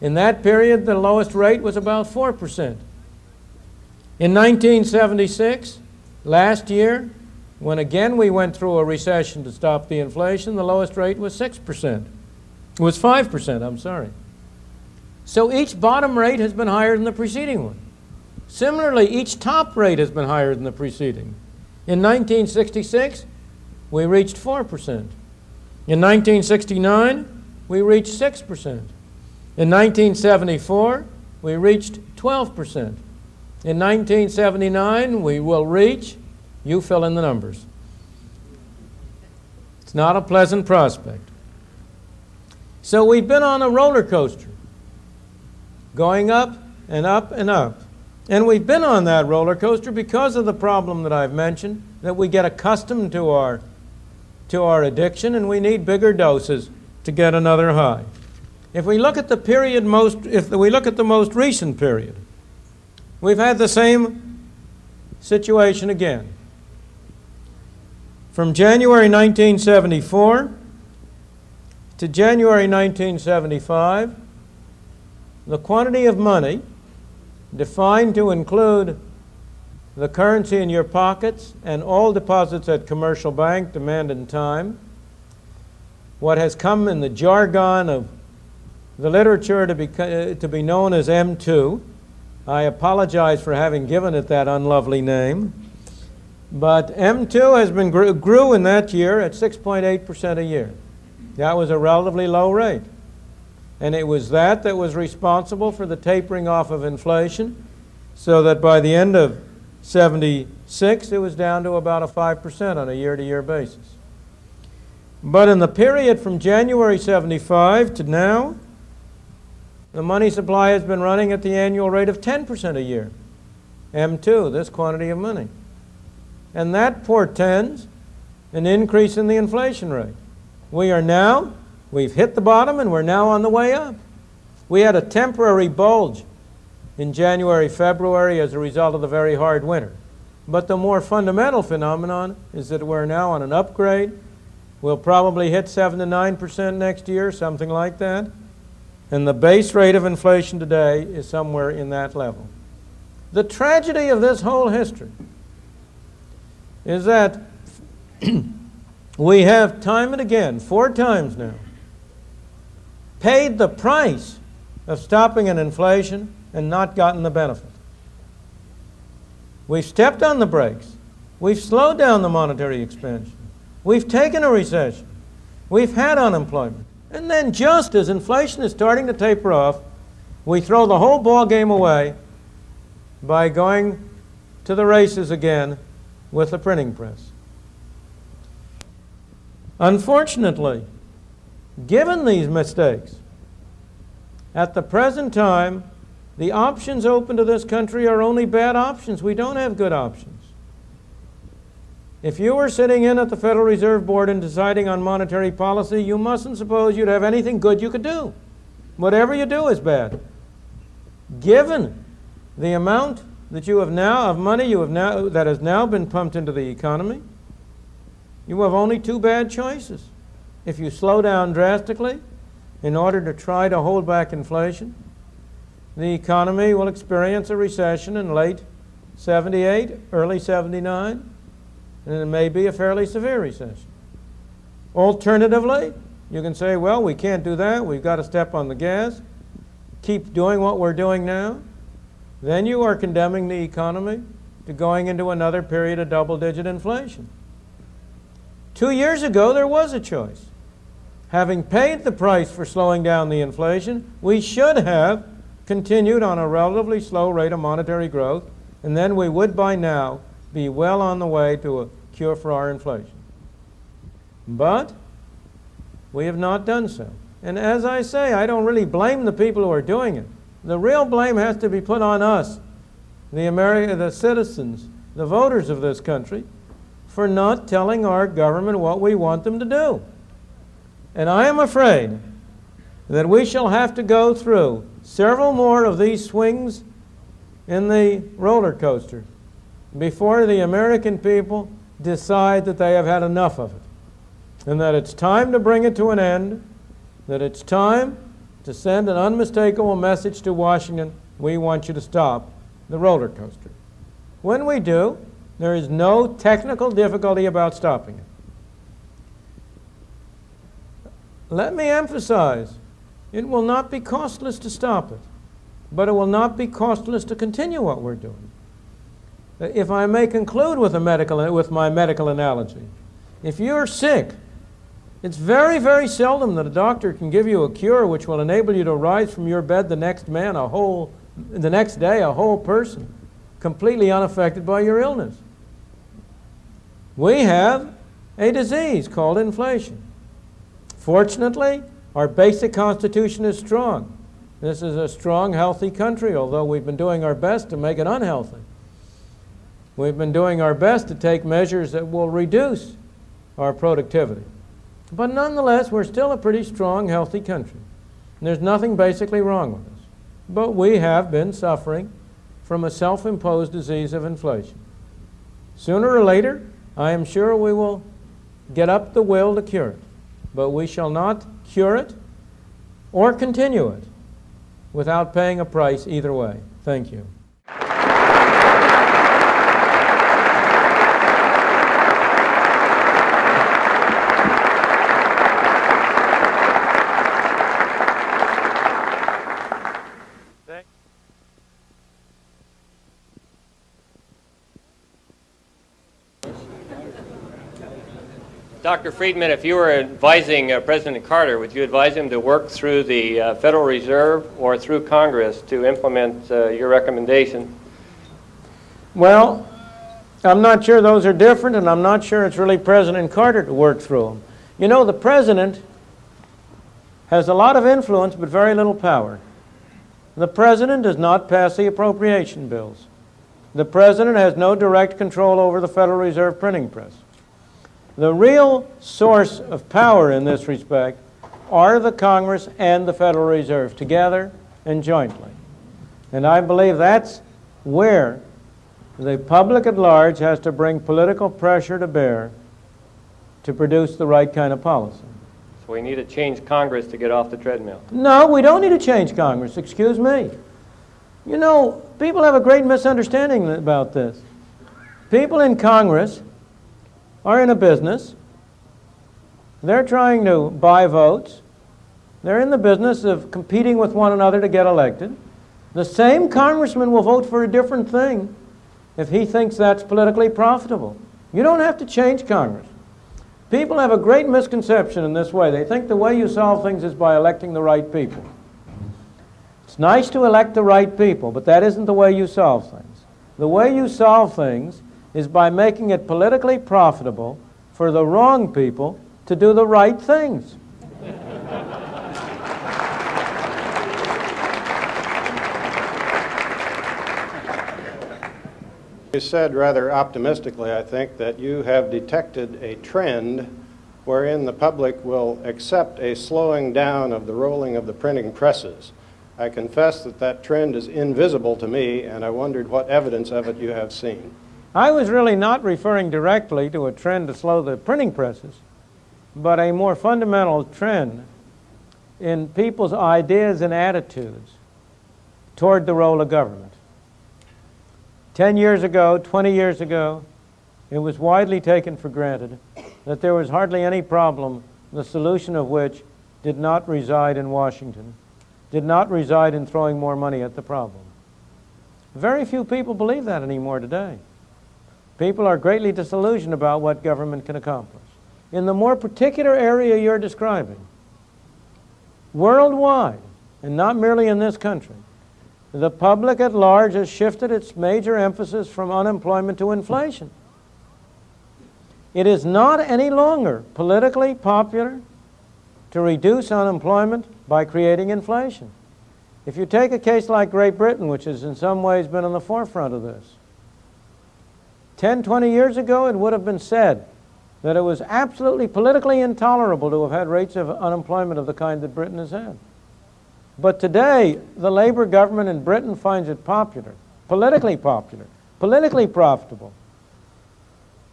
In that period, the lowest rate was about 4%. In 1976, last year, when again we went through a recession to stop the inflation, the lowest rate was 6%. It was 5%, I'm sorry. So each bottom rate has been higher than the preceding one. Similarly, each top rate has been higher than the preceding. In 1966, we reached 4%. In 1969, we reached 6%. In 1974, we reached 12%. In 1979, we will reach, you fill in the numbers. It's not a pleasant prospect. So we've been on a roller coaster, going up and up and up. And we've been on that roller coaster because of the problem that I've mentioned, that we get accustomed to our addiction, and we need bigger doses to get another high. If we look at the most recent period, we've had the same situation again. From January 1974 to January 1975, the quantity of money defined to include the currency in your pockets and all deposits at commercial bank, demand and time, what has come in the jargon of the literature to be known as M2. I apologize for having given it that unlovely name. But M2 has been grew in that year at 6.8% a year. That was a relatively low rate. And it was that was responsible for the tapering off of inflation, so that by the end of 76, it was down to about a 5% on a year-to-year basis. But in the period from January 75 to now, the money supply has been running at the annual rate of 10% a year. M2, this quantity of money. And that portends an increase in the inflation rate. We've hit the bottom and we're now on the way up. We had a temporary bulge in January, February as a result of the very hard winter. But the more fundamental phenomenon is that we're now on an upgrade. We'll probably hit 7 to 9% next year, something like that. And the base rate of inflation today is somewhere in that level. The tragedy of this whole history is that we have time and again, 4 times now, paid the price of stopping an inflation and not gotten the benefit. We've stepped on the brakes. We've slowed down the monetary expansion. We've taken a recession. We've had unemployment. And then just as inflation is starting to taper off, we throw the whole ball game away by going to the races again with the printing press. Unfortunately, given these mistakes, at the present time, the options open to this country are only bad options. We don't have good options. If you were sitting in at the Federal Reserve Board and deciding on monetary policy, you mustn't suppose you'd have anything good you could do. Whatever you do is bad. given the amount that you have now of money that has now been pumped into the economy, you have only two bad choices. If you slow down drastically in order to try to hold back inflation, the economy will experience a recession in late 78, early 79, and it may be a fairly severe recession. Alternatively, you can say, well, we can't do that. We've got to step on the gas, keep doing what we're doing now. Then you are condemning the economy to going into another period of double-digit inflation. 2 years ago, there was a choice. Having paid the price for slowing down the inflation, we should have continued on a relatively slow rate of monetary growth, and then we would by now be well on the way to a cure for our inflation. But we have not done so. And as I say, I don't really blame the people who are doing it. The real blame has to be put on us, the citizens, the voters of this country, for not telling our government what we want them to do. And I am afraid that we shall have to go through several more of these swings in the roller coaster before the American people decide that they have had enough of it, and that it's time to bring it to an end, that it's time to send an unmistakable message to Washington: we want you to stop the roller coaster. When we do, there is no technical difficulty about stopping it. Let me emphasize, it will not be costless to stop it, but it will not be costless to continue what we're doing. If I may conclude with my medical analogy, if you're sick, it's very, very seldom that a doctor can give you a cure which will enable you to rise from your bed the next day a whole person, completely unaffected by your illness. We have a disease called inflation. Fortunately, our basic constitution is strong. This is a strong, healthy country, although we've been doing our best to make it unhealthy. We've been doing our best to take measures that will reduce our productivity. But nonetheless, we're still a pretty strong, healthy country. And there's nothing basically wrong with us. But we have been suffering from a self-imposed disease of inflation. Sooner or later, I am sure we will get up the will to cure it. But we shall not cure it or continue it without paying a price either way. Thank you. Dr. Friedman, if you were advising President Carter, would you advise him to work through the Federal Reserve or through Congress to implement your recommendation? Well, I'm not sure those are different, and I'm not sure it's really President Carter to work through them. You know, the President has a lot of influence but very little power. The President does not pass the appropriation bills. The President has no direct control over the Federal Reserve printing press. The real source of power in this respect are the Congress and the Federal Reserve, together and jointly. And I believe that's where the public at large has to bring political pressure to bear to produce the right kind of policy. So we need to change Congress to get off the treadmill. No, we don't need to change Congress. Excuse me. You know, people have a great misunderstanding about this. People in Congress are in a business. They're trying to buy votes. They're in the business of competing with one another to get elected. The same congressman will vote for a different thing if he thinks that's politically profitable. You don't have to change Congress. People have a great misconception in this way. They think the way you solve things is by electing the right people. It's nice to elect the right people, but that isn't the way you solve things. The way you solve things is by making it politically profitable for the wrong people to do the right things. You said rather optimistically, I think, that you have detected a trend wherein the public will accept a slowing down of the rolling of the printing presses. I confess that that trend is invisible to me, and I wondered what evidence of it you have seen. I was really not referring directly to a trend to slow the printing presses, but a more fundamental trend in people's ideas and attitudes toward the role of government. 10 years ago, 20 years ago, it was widely taken for granted that there was hardly any problem, the solution of which did not reside in Washington, did not reside in throwing more money at the problem. Very few people believe that anymore today. People are greatly disillusioned about what government can accomplish. In the more particular area you're describing, worldwide, and not merely in this country, the public at large has shifted its major emphasis from unemployment to inflation. It is not any longer politically popular to reduce unemployment by creating inflation. If you take a case like Great Britain, which has in some ways been on the forefront of this, 10, 20 years ago it would have been said that it was absolutely politically intolerable to have had rates of unemployment of the kind that Britain has had. But today, the Labour government in Britain finds it popular, politically profitable,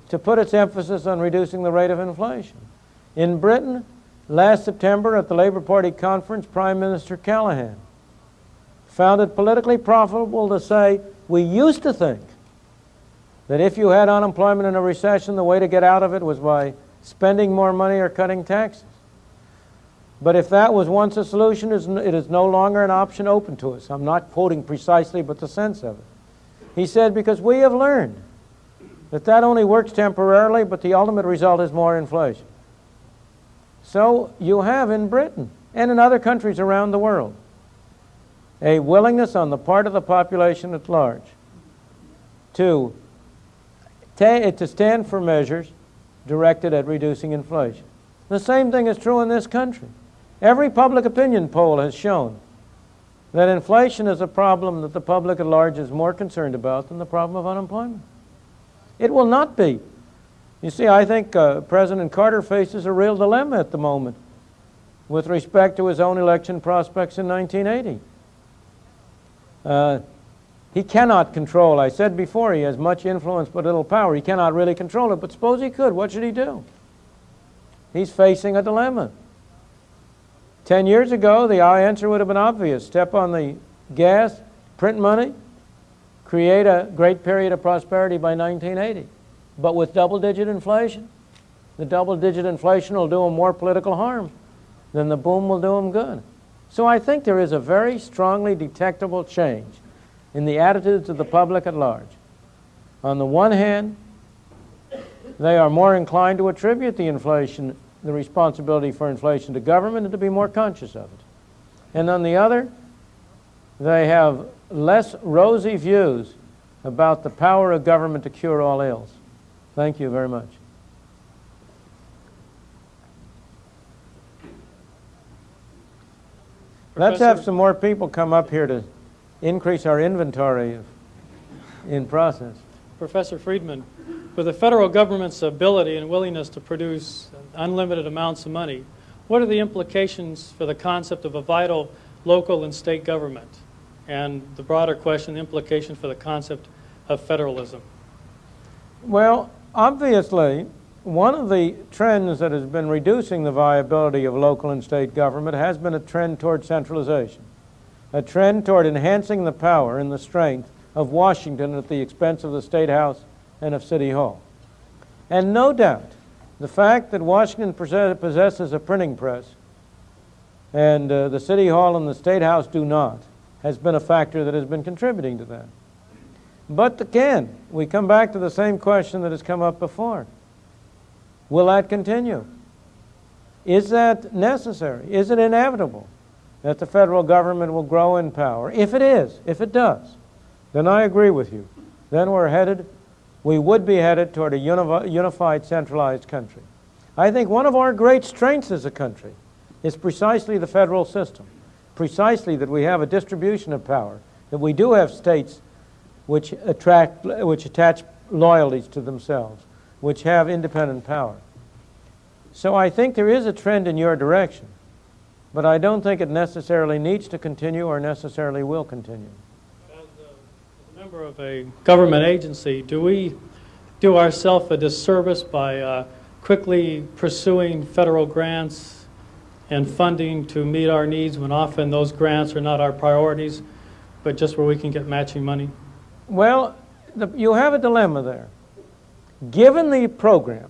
to put its emphasis on reducing the rate of inflation. In Britain, last September at the Labour Party conference, Prime Minister Callaghan found it politically profitable to say, we used to think that if you had unemployment in a recession, the way to get out of it was by spending more money or cutting taxes. But if that was once a solution, it is no longer an option open to us. I'm not quoting precisely, but the sense of it. He said, because we have learned that that only works temporarily, but the ultimate result is more inflation. So you have in Britain and in other countries around the world a willingness on the part of the population at large to stand for measures directed at reducing inflation. The same thing is true in this country. Every public opinion poll has shown that inflation is a problem that the public at large is more concerned about than the problem of unemployment. It will not be. You see, I think President Carter faces a real dilemma at the moment with respect to his own election prospects in 1980. He cannot control. I said before, he has much influence but little power. He cannot really control it, but suppose he could. What should he do? He's facing a dilemma. 10 years ago, the answer would have been obvious. Step on the gas, print money, create a great period of prosperity by 1980. But with double-digit inflation, the double-digit inflation will do him more political harm than the boom will do him good. So I think there is a very strongly detectable change in the attitudes of the public at large. On the one hand, they are more inclined to attribute the responsibility for inflation to government and to be more conscious of it. And on the other, they have less rosy views about the power of government to cure all ills. Thank you very much. Let's have some more people come up here to increase our inventory in process. Professor Friedman, with the federal government's ability and willingness to produce unlimited amounts of money, what are the implications for the concept of a vital local and state government? And the broader question, the implication for the concept of federalism? Well, obviously, one of the trends that has been reducing the viability of local and state government has been a trend toward centralization, a trend toward enhancing the power and the strength of Washington at the expense of the State House and of City Hall. And no doubt, the fact that Washington possesses a printing press and the City Hall and the State House do not has been a factor that has been contributing to that. But again, we come back to the same question that has come up before. Will that continue? Is that necessary? Is it inevitable that the federal government will grow in power? If it is, if it does, then I agree with you. Then we would be headed toward a unified, centralized country. I think one of our great strengths as a country is precisely the federal system, precisely that we have a distribution of power, that we do have states which attach loyalties to themselves, which have independent power. So I think there is a trend in your direction. but I don't think it necessarily needs to continue or necessarily will continue. As a member of a government agency, do we do ourselves a disservice by quickly pursuing federal grants and funding to meet our needs when often those grants are not our priorities, but just where we can get matching money? Well, you have a dilemma there. Given the program,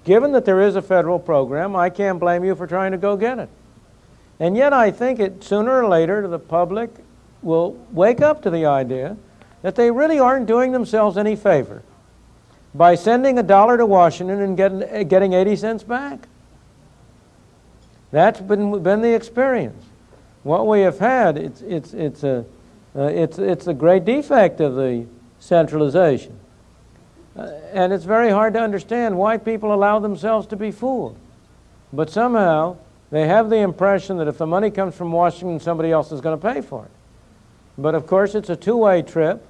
given that there is a federal program, I can't blame you for trying to go get it. And yet I think it sooner or later the public will wake up to the idea that they really aren't doing themselves any favor by sending $1 to Washington and getting 80 cents back. That's been the experience. What we have had, it's a great defect of the centralization. And it's very hard to understand why people allow themselves to be fooled. But somehow they have the impression that if the money comes from Washington, somebody else is going to pay for it. But of course, it's a two-way trip,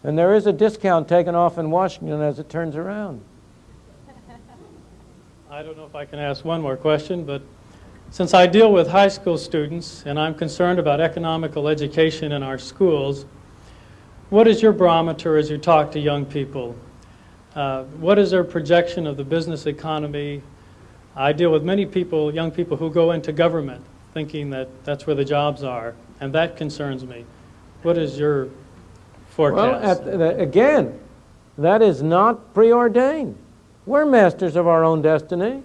and there is a discount taken off in Washington as it turns around. I don't know if I can ask one more question, but since I deal with high school students and I'm concerned about economical education in our schools, what is your barometer as you talk to young people? What is their projection of the business economy? I deal with many people, young people, who go into government thinking that that's where the jobs are, and that concerns me. What is your forecast? Well, again, that is not preordained. We're masters of our own destiny.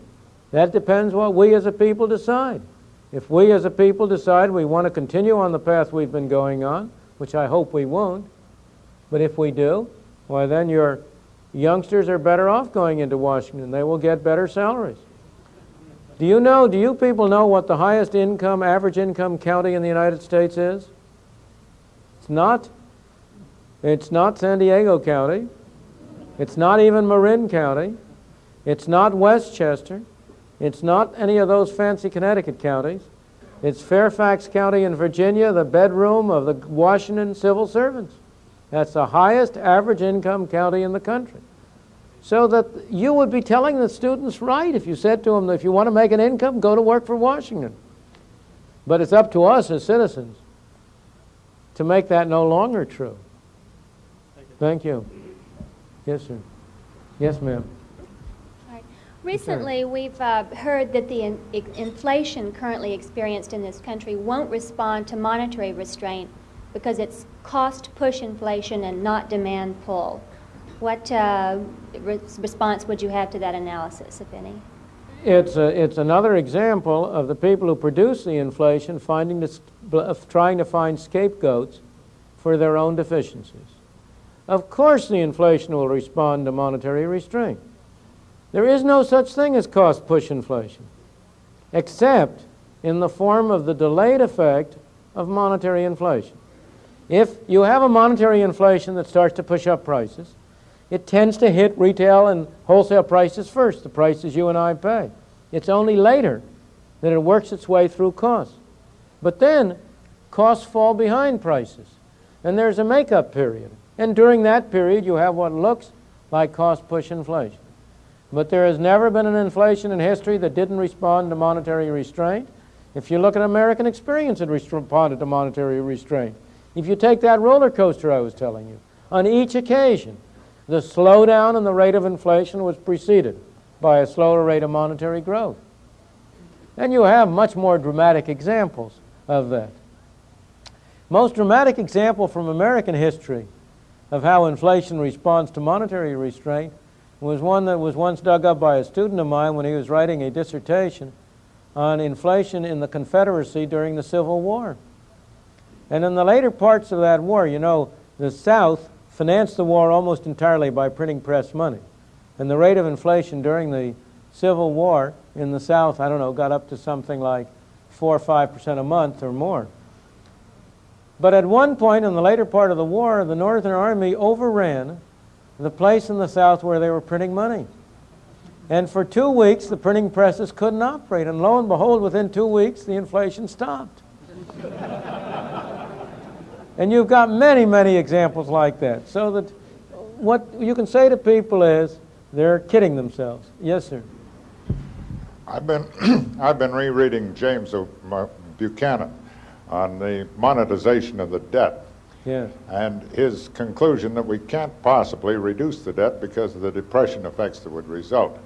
That depends what we as a people decide. If we as a people decide we want to continue on the path we've been going on, which I hope we won't, but if we do, why then your youngsters are better off going into Washington. They will get better salaries. Do you people know what the highest income, average income county in the United States is? It's not San Diego County. It's not even Marin County. It's not Westchester. It's not any of those fancy Connecticut counties. It's Fairfax County in Virginia, the bedroom of the Washington civil servants. That's the highest average income county in the country. So that you would be telling the students right if you said to them, if you want to make an income, go to work for Washington. But it's up to us as citizens to make that no longer true. Thank you. Yes, sir. Yes, ma'am. Recently, we've heard that the inflation currently experienced in this country won't respond to monetary restraint because it's cost push inflation and not demand pull. What response would you have to that analysis, if any? It's another example of the people who produce the inflation trying to find scapegoats for their own deficiencies. Of course the inflation will respond to monetary restraint. There is no such thing as cost push inflation, except in the form of the delayed effect of monetary inflation. If you have a monetary inflation that starts to push up prices, it tends to hit retail and wholesale prices first, the prices you and I pay. It's only later that it works its way through costs. But then costs fall behind prices, and there's a make-up period. And during that period, you have what looks like cost push inflation. But there has never been an inflation in history that didn't respond to monetary restraint. If you look at American experience, it responded to monetary restraint. If you take that roller coaster I was telling you, on each occasion, the slowdown in the rate of inflation was preceded by a slower rate of monetary growth. And you have much more dramatic examples of that. Most dramatic example from American history of how inflation responds to monetary restraint was one that was once dug up by a student of mine when he was writing a dissertation on inflation in the Confederacy during the Civil War. And in the later parts of that war, you know, the South financed the war almost entirely by printing press money. And the rate of inflation during the Civil War in the South, I don't know, got up to something like 4 or 5% a month or more. But at one point in the later part of the war, the Northern Army overran the place in the South where they were printing money. And for 2 weeks, the printing presses couldn't operate. And lo and behold, within 2 weeks, the inflation stopped. And you've got many, many examples like that. So that what you can say to people is they're kidding themselves. Yes, sir. I've been rereading James Buchanan on the monetization of the debt. Yes. And his conclusion that we can't possibly reduce the debt because of the depression effects that would result.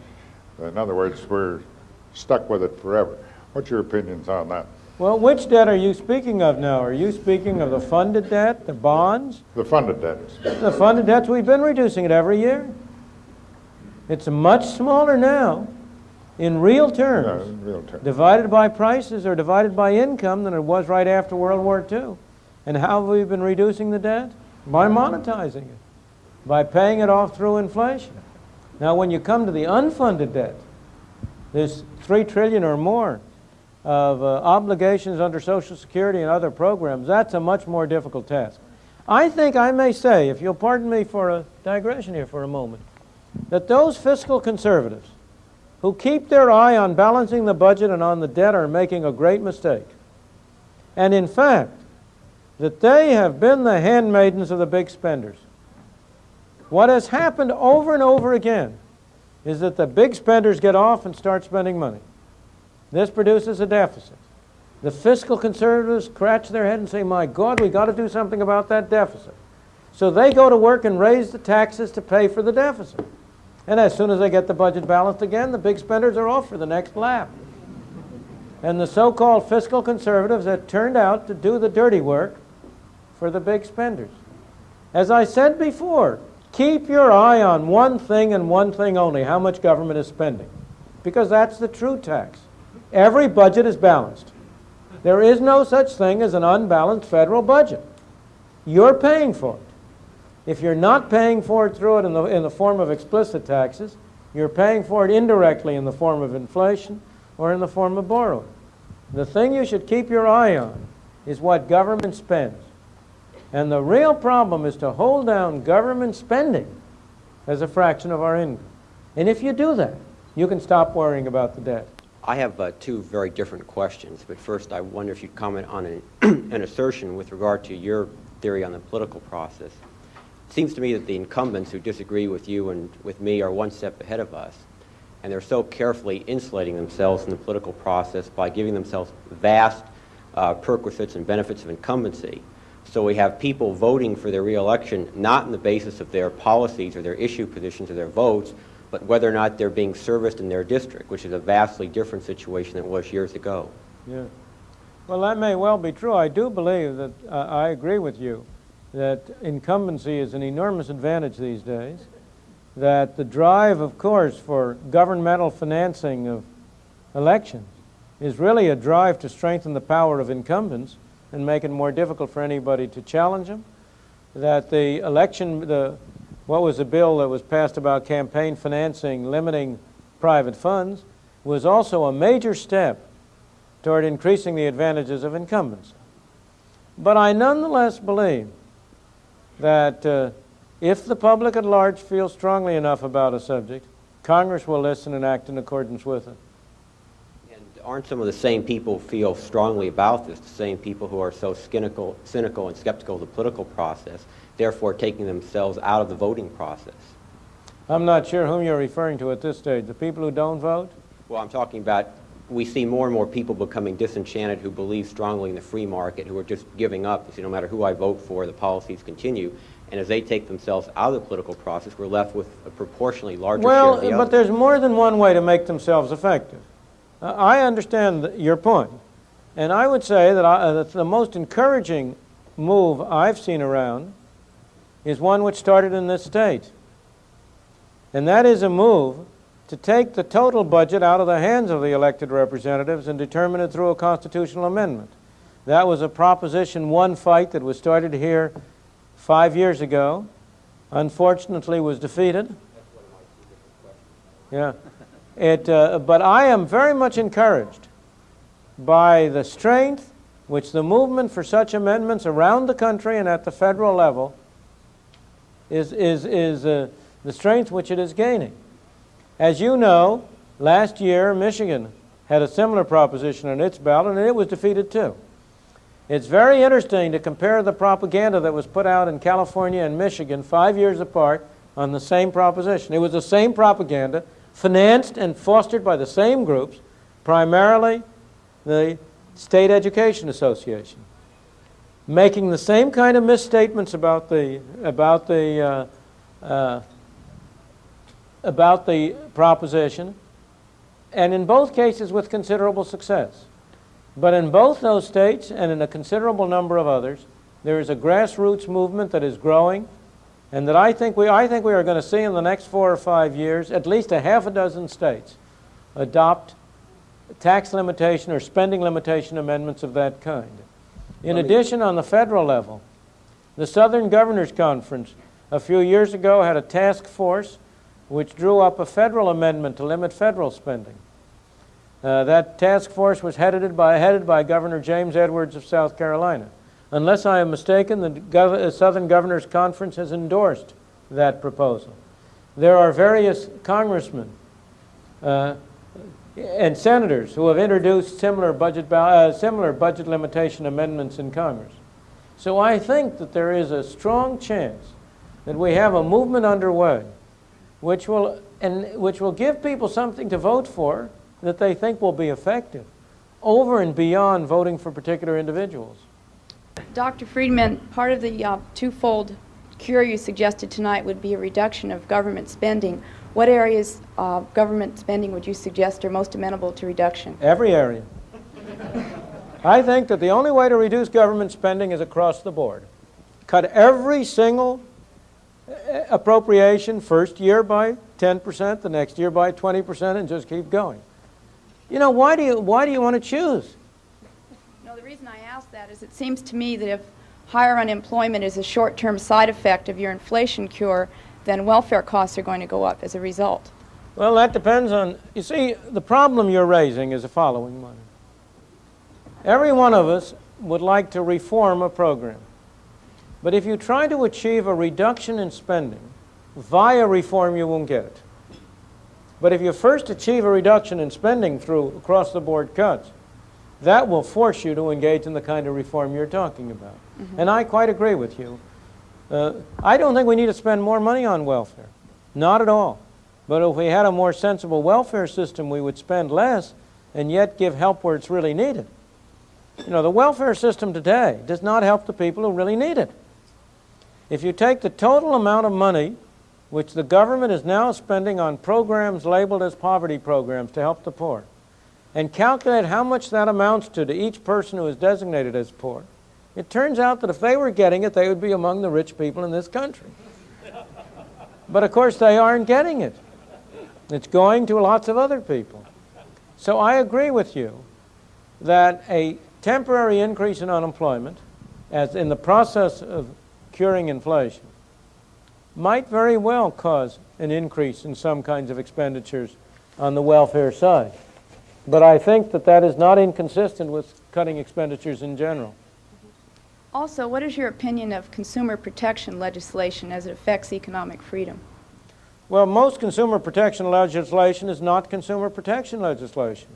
In other words, we're stuck with it forever. What's your opinions on that? Well, which debt are you speaking of now? Are you speaking of the funded debt, the bonds? The funded debt. The funded debts, we've been reducing it every year. It's much smaller now in real terms, In real terms. divided by prices or divided by income than it was right after World War II. And how have we been reducing the debt? By monetizing it, by paying it off through inflation. Now, when you come to the unfunded debt, there's $3 trillion or more of obligations under Social Security and other programs. That's a much more difficult task. I think I may say, if you'll pardon me for a digression here for a moment, that those fiscal conservatives who keep their eye on balancing the budget and on the debt are making a great mistake. And in fact, that they have been the handmaidens of the big spenders. What has happened over and over again is that the big spenders get off and start spending money. This produces a deficit. The fiscal conservatives scratch their head and say, my God, we got to do something about that deficit. So they go to work and raise the taxes to pay for the deficit. And as soon as they get the budget balanced again, the big spenders are off for the next lap. And the so-called fiscal conservatives have turned out to do the dirty work for the big spenders. As I said before, keep your eye on one thing and one thing only, how much government is spending. Because that's the true tax. Every budget is balanced. There is no such thing as an unbalanced federal budget. You're paying for it. If you're not paying for it through it in the form of explicit taxes, you're paying for it indirectly in the form of inflation or in the form of borrowing. The thing you should keep your eye on is what government spends. And the real problem is to hold down government spending as a fraction of our income. And if you do that, you can stop worrying about the debt. I have two very different questions, but first I wonder if you'd comment on an assertion with regard to your theory on the political process. It seems to me that the incumbents who disagree with you and with me are one step ahead of us, and they're so carefully insulating themselves from the political process by giving themselves vast perquisites and benefits of incumbency. So we have people voting for their reelection not on the basis of their policies or their issue positions or their votes, but whether or not they're being serviced in their district, which is a vastly different situation than it was years ago. Yeah. Well, that may well be true. I do believe that I agree with you that incumbency is an enormous advantage these days, that the drive, of course, for governmental financing of elections is really a drive to strengthen the power of incumbents and make it more difficult for anybody to challenge them, that the election, what was the bill that was passed about campaign financing, limiting private funds, was also a major step toward increasing the advantages of incumbents. But I nonetheless believe that if the public at large feels strongly enough about a subject, Congress will listen and act in accordance with it. And aren't some of the same people who feel strongly about this, the same people who are so cynical and skeptical of the political process, therefore taking themselves out of the voting process? I'm not sure whom you're referring to at this stage. The people who don't vote? Well, I'm talking about, we see more and more people becoming disenchanted who believe strongly in the free market, who are just giving up. They say, no matter who I vote for, the policies continue. And as they take themselves out of the political process, we're left with a proportionally larger share of the Well, other. but there's more than one way to make themselves effective. I understand your point. And I would say that the most encouraging move I've seen around is one which started in this state. And that is a move to take the total budget out of the hands of the elected representatives and determine it through a constitutional amendment. That was a Proposition 1 fight that was started here 5 years ago. Unfortunately was defeated. Yeah. But I am very much encouraged by the strength which the movement for such amendments around the country and at the federal level is the strength which it is gaining. As you know, last year Michigan had a similar proposition on its ballot, and it was defeated too. It's very interesting to compare the propaganda that was put out in California and Michigan 5 years apart on the same proposition. It was the same propaganda, financed and fostered by the same groups, primarily the State Education Association, making the same kind of misstatements about the proposition, and in both cases with considerable success. But in both those states and in a considerable number of others, there is a grassroots movement that is growing, and that I think we are going to see in the next 4 or 5 years at least a half a dozen states adopt tax limitation or spending limitation amendments of that kind. In addition, on the federal level, the Southern Governors Conference a few years ago had a task force which drew up a federal amendment to limit federal spending. That task force was headed by Governor James Edwards of South Carolina. Unless I am mistaken, the Southern Governors Conference has endorsed that proposal. There are various congressmen and senators who have introduced similar budget limitation amendments in Congress. So I think that there is a strong chance that we have a movement underway which will give people something to vote for that they think will be effective, over and beyond voting for particular individuals. Dr. Friedman, part of the twofold cure you suggested tonight would be a reduction of government spending. What areas of government spending would you suggest are most amenable to reduction? Every area. I think that the only way to reduce government spending is across the board. Cut every single appropriation, first year by 10%, the next year by 20%, and just keep going. You know, why do you want to choose? No, the reason I ask that is it seems to me that if higher unemployment is a short-term side effect of your inflation cure, then welfare costs are going to go up as a result. Well, that depends on, you see, the problem you're raising is the following one. Every one of us would like to reform a program. But if you try to achieve a reduction in spending via reform, you won't get it. But if you first achieve a reduction in spending through across-the-board cuts, that will force you to engage in the kind of reform you're talking about. Mm-hmm. And I quite agree with you. I don't think we need to spend more money on welfare. Not at all. But if we had a more sensible welfare system, we would spend less and yet give help where it's really needed. You know, the welfare system today does not help the people who really need it. If you take the total amount of money which the government is now spending on programs labeled as poverty programs to help the poor, and calculate how much that amounts to each person who is designated as poor, it turns out that if they were getting it, they would be among the rich people in this country. But of course, they aren't getting it. It's going to lots of other people. So I agree with you that a temporary increase in unemployment, as in the process of curing inflation, might very well cause an increase in some kinds of expenditures on the welfare side. But I think that that is not inconsistent with cutting expenditures in general. Also, what is your opinion of consumer protection legislation as it affects economic freedom? Well, most consumer protection legislation is not consumer protection legislation.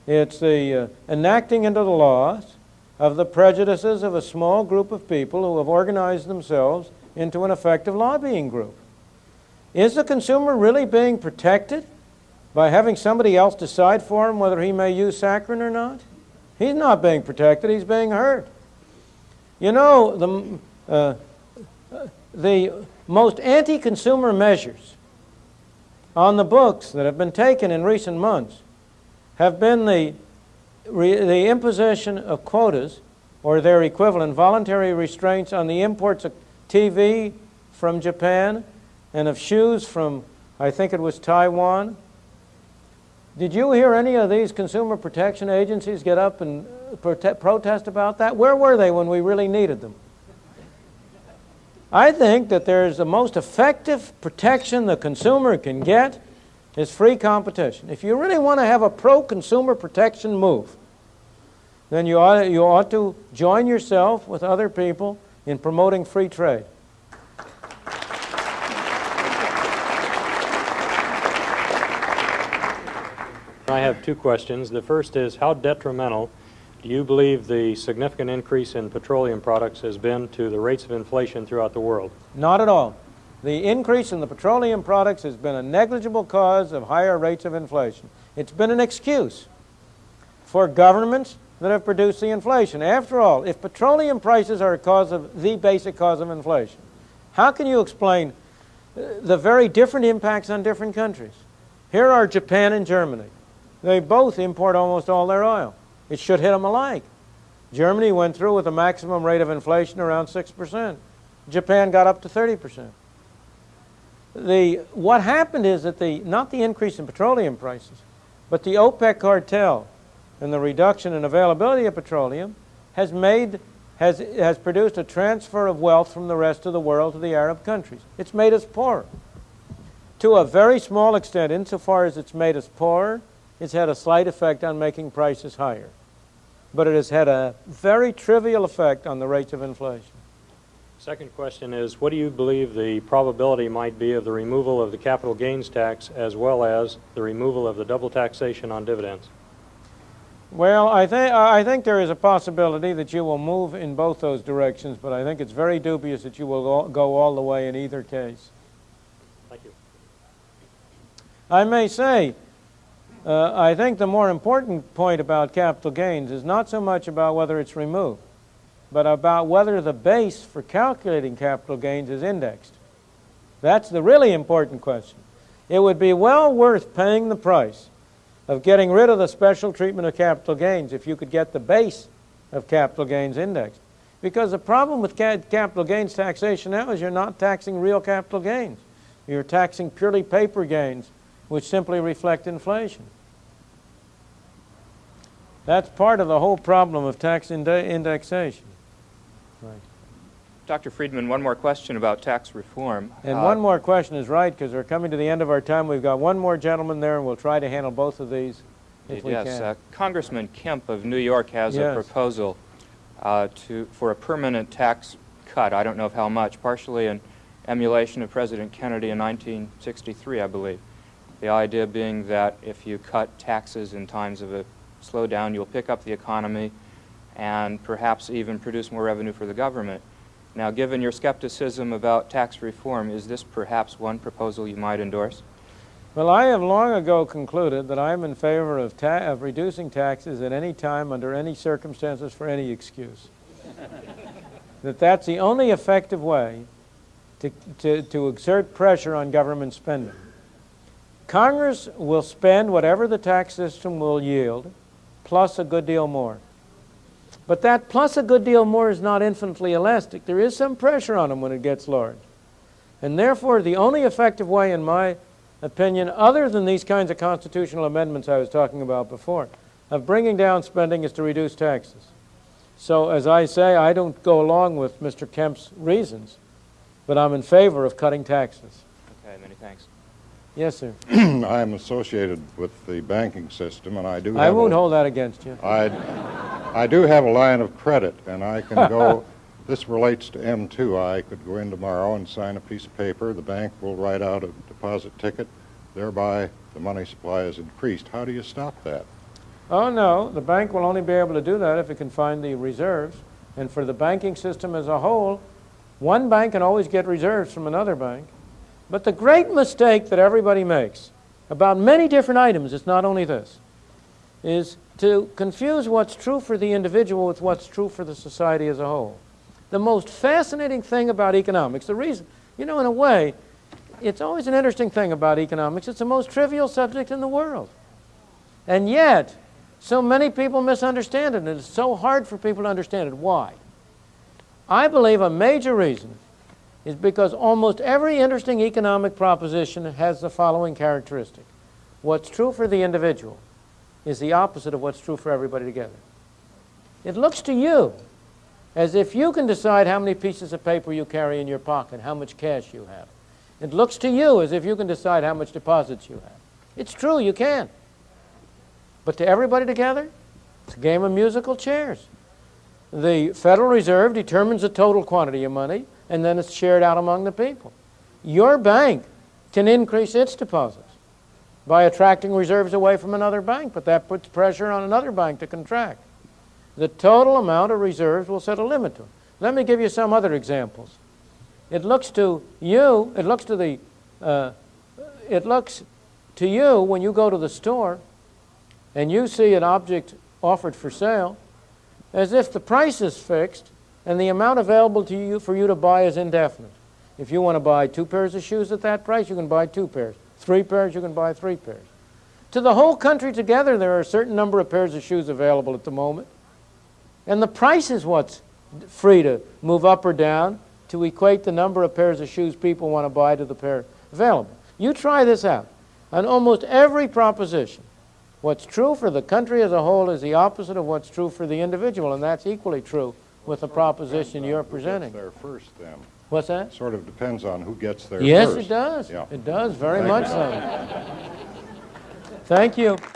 It's the enacting into the laws of the prejudices of a small group of people who have organized themselves into an effective lobbying group. Is the consumer really being protected by having somebody else decide for him whether he may use saccharin or not? He's not being protected, he's being hurt. You know, the most anti-consumer measures on the books that have been taken in recent months have been the imposition of quotas, or their equivalent, voluntary restraints on the imports of TV from Japan and of shoes from, I think it was Taiwan. Did you hear any of these consumer protection agencies get up and protest about that? Where were they when we really needed them? I think that there's the most effective protection the consumer can get is free competition. If you really want to have a pro-consumer protection move, then you ought to join yourself with other people in promoting free trade. I have two questions. The first is, how detrimental do you believe the significant increase in petroleum products has been to the rates of inflation throughout the world? Not at all. The increase in the petroleum products has been a negligible cause of higher rates of inflation. It's been an excuse for governments that have produced the inflation. After all, if petroleum prices are the basic cause of inflation, how can you explain the very different impacts on different countries? Here are Japan and Germany. They both import almost all their oil. It should hit them alike. Germany went through with a maximum rate of inflation around 6%. Japan got up to 30%. What happened is that not the increase in petroleum prices, but the OPEC cartel and the reduction in availability of petroleum has produced a transfer of wealth from the rest of the world to the Arab countries. It's made us poorer. To a very small extent, insofar as it's made us poorer, it's had a slight effect on making prices higher. But it has had a very trivial effect on the rates of inflation. Second question is, what do you believe the probability might be of the removal of the capital gains tax as well as the removal of the double taxation on dividends? Well, I think there is a possibility that you will move in both those directions, but I think it's very dubious that you will go all the way in either case. Thank you. I may say, I think the more important point about capital gains is not so much about whether it's removed, but about whether the base for calculating capital gains is indexed. That's the really important question. It would be well worth paying the price of getting rid of the special treatment of capital gains if you could get the base of capital gains indexed. Because the problem with capital gains taxation now is you're not taxing real capital gains. You're taxing purely paper gains, which simply reflect inflation. That's part of the whole problem of tax indexation. Right. Dr. Friedman, one more question about tax reform. And one more question is right, because we're coming to the end of our time. We've got one more gentleman there, and we'll try to handle both of these if we can. Congressman Kemp of New York has a proposal for a permanent tax cut. I don't know of how much, partially in emulation of President Kennedy in 1963, I believe. The idea being that if you cut taxes in times of a slowdown, you'll pick up the economy and perhaps even produce more revenue for the government. Now, given your skepticism about tax reform, is this perhaps one proposal you might endorse? Well, I have long ago concluded that I'm in favor of reducing taxes at any time, under any circumstances, for any excuse. That's the only effective way to exert pressure on government spending. Congress will spend whatever the tax system will yield, plus a good deal more. But that plus a good deal more is not infinitely elastic. There is some pressure on them when it gets large. And therefore, the only effective way, in my opinion, other than these kinds of constitutional amendments I was talking about before, of bringing down spending is to reduce taxes. So, as I say, I don't go along with Mr. Kemp's reasons, but I'm in favor of cutting taxes. Okay, many thanks. Yes, sir. I'm associated with the banking system, and I won't hold that against you. I do have a line of credit, and I can go, this relates to M2. I could go in tomorrow and sign a piece of paper. The bank will write out a deposit ticket. Thereby, the money supply is increased. How do you stop that? Oh, no. The bank will only be able to do that if it can find the reserves. And for the banking system as a whole, one bank can always get reserves from another bank. But the great mistake that everybody makes about many different items, it's not only this, is to confuse what's true for the individual with what's true for the society as a whole. The most fascinating thing about economics, the reason, in a way, it's always an interesting thing about economics. It's the most trivial subject in the world. And yet, so many people misunderstand it, and it's so hard for people to understand it. Why? I believe a major reason is because almost every interesting economic proposition has the following characteristic. What's true for the individual is the opposite of what's true for everybody together. It looks to you as if you can decide how many pieces of paper you carry in your pocket, how much cash you have. It looks to you as if you can decide how much deposits you have. It's true, you can. But to everybody together, it's a game of musical chairs. The Federal Reserve determines the total quantity of money, and then it's shared out among the people. Your bank can increase its deposits by attracting reserves away from another bank, but that puts pressure on another bank to contract. The total amount of reserves will set a limit to it. Let me give you some other examples. It looks to you when you go to the store and you see an object offered for sale, as if the price is fixed and the amount available to you for you to buy is indefinite. If you want to buy 2 pairs of shoes at that price, you can buy 2 pairs. 3 pairs, you can buy 3 pairs. To the whole country together, there are a certain number of pairs of shoes available at the moment. And the price is what's free to move up or down to equate the number of pairs of shoes people want to buy to the pair available. You try this out. On almost every proposition, what's true for the country as a whole is the opposite of what's true for the individual, and that's equally true with the proposition you're presenting. Who gets there first, then? What's that? Sort of depends on who gets there Yes, first. it does. Yeah. It does, very much so. Thank you.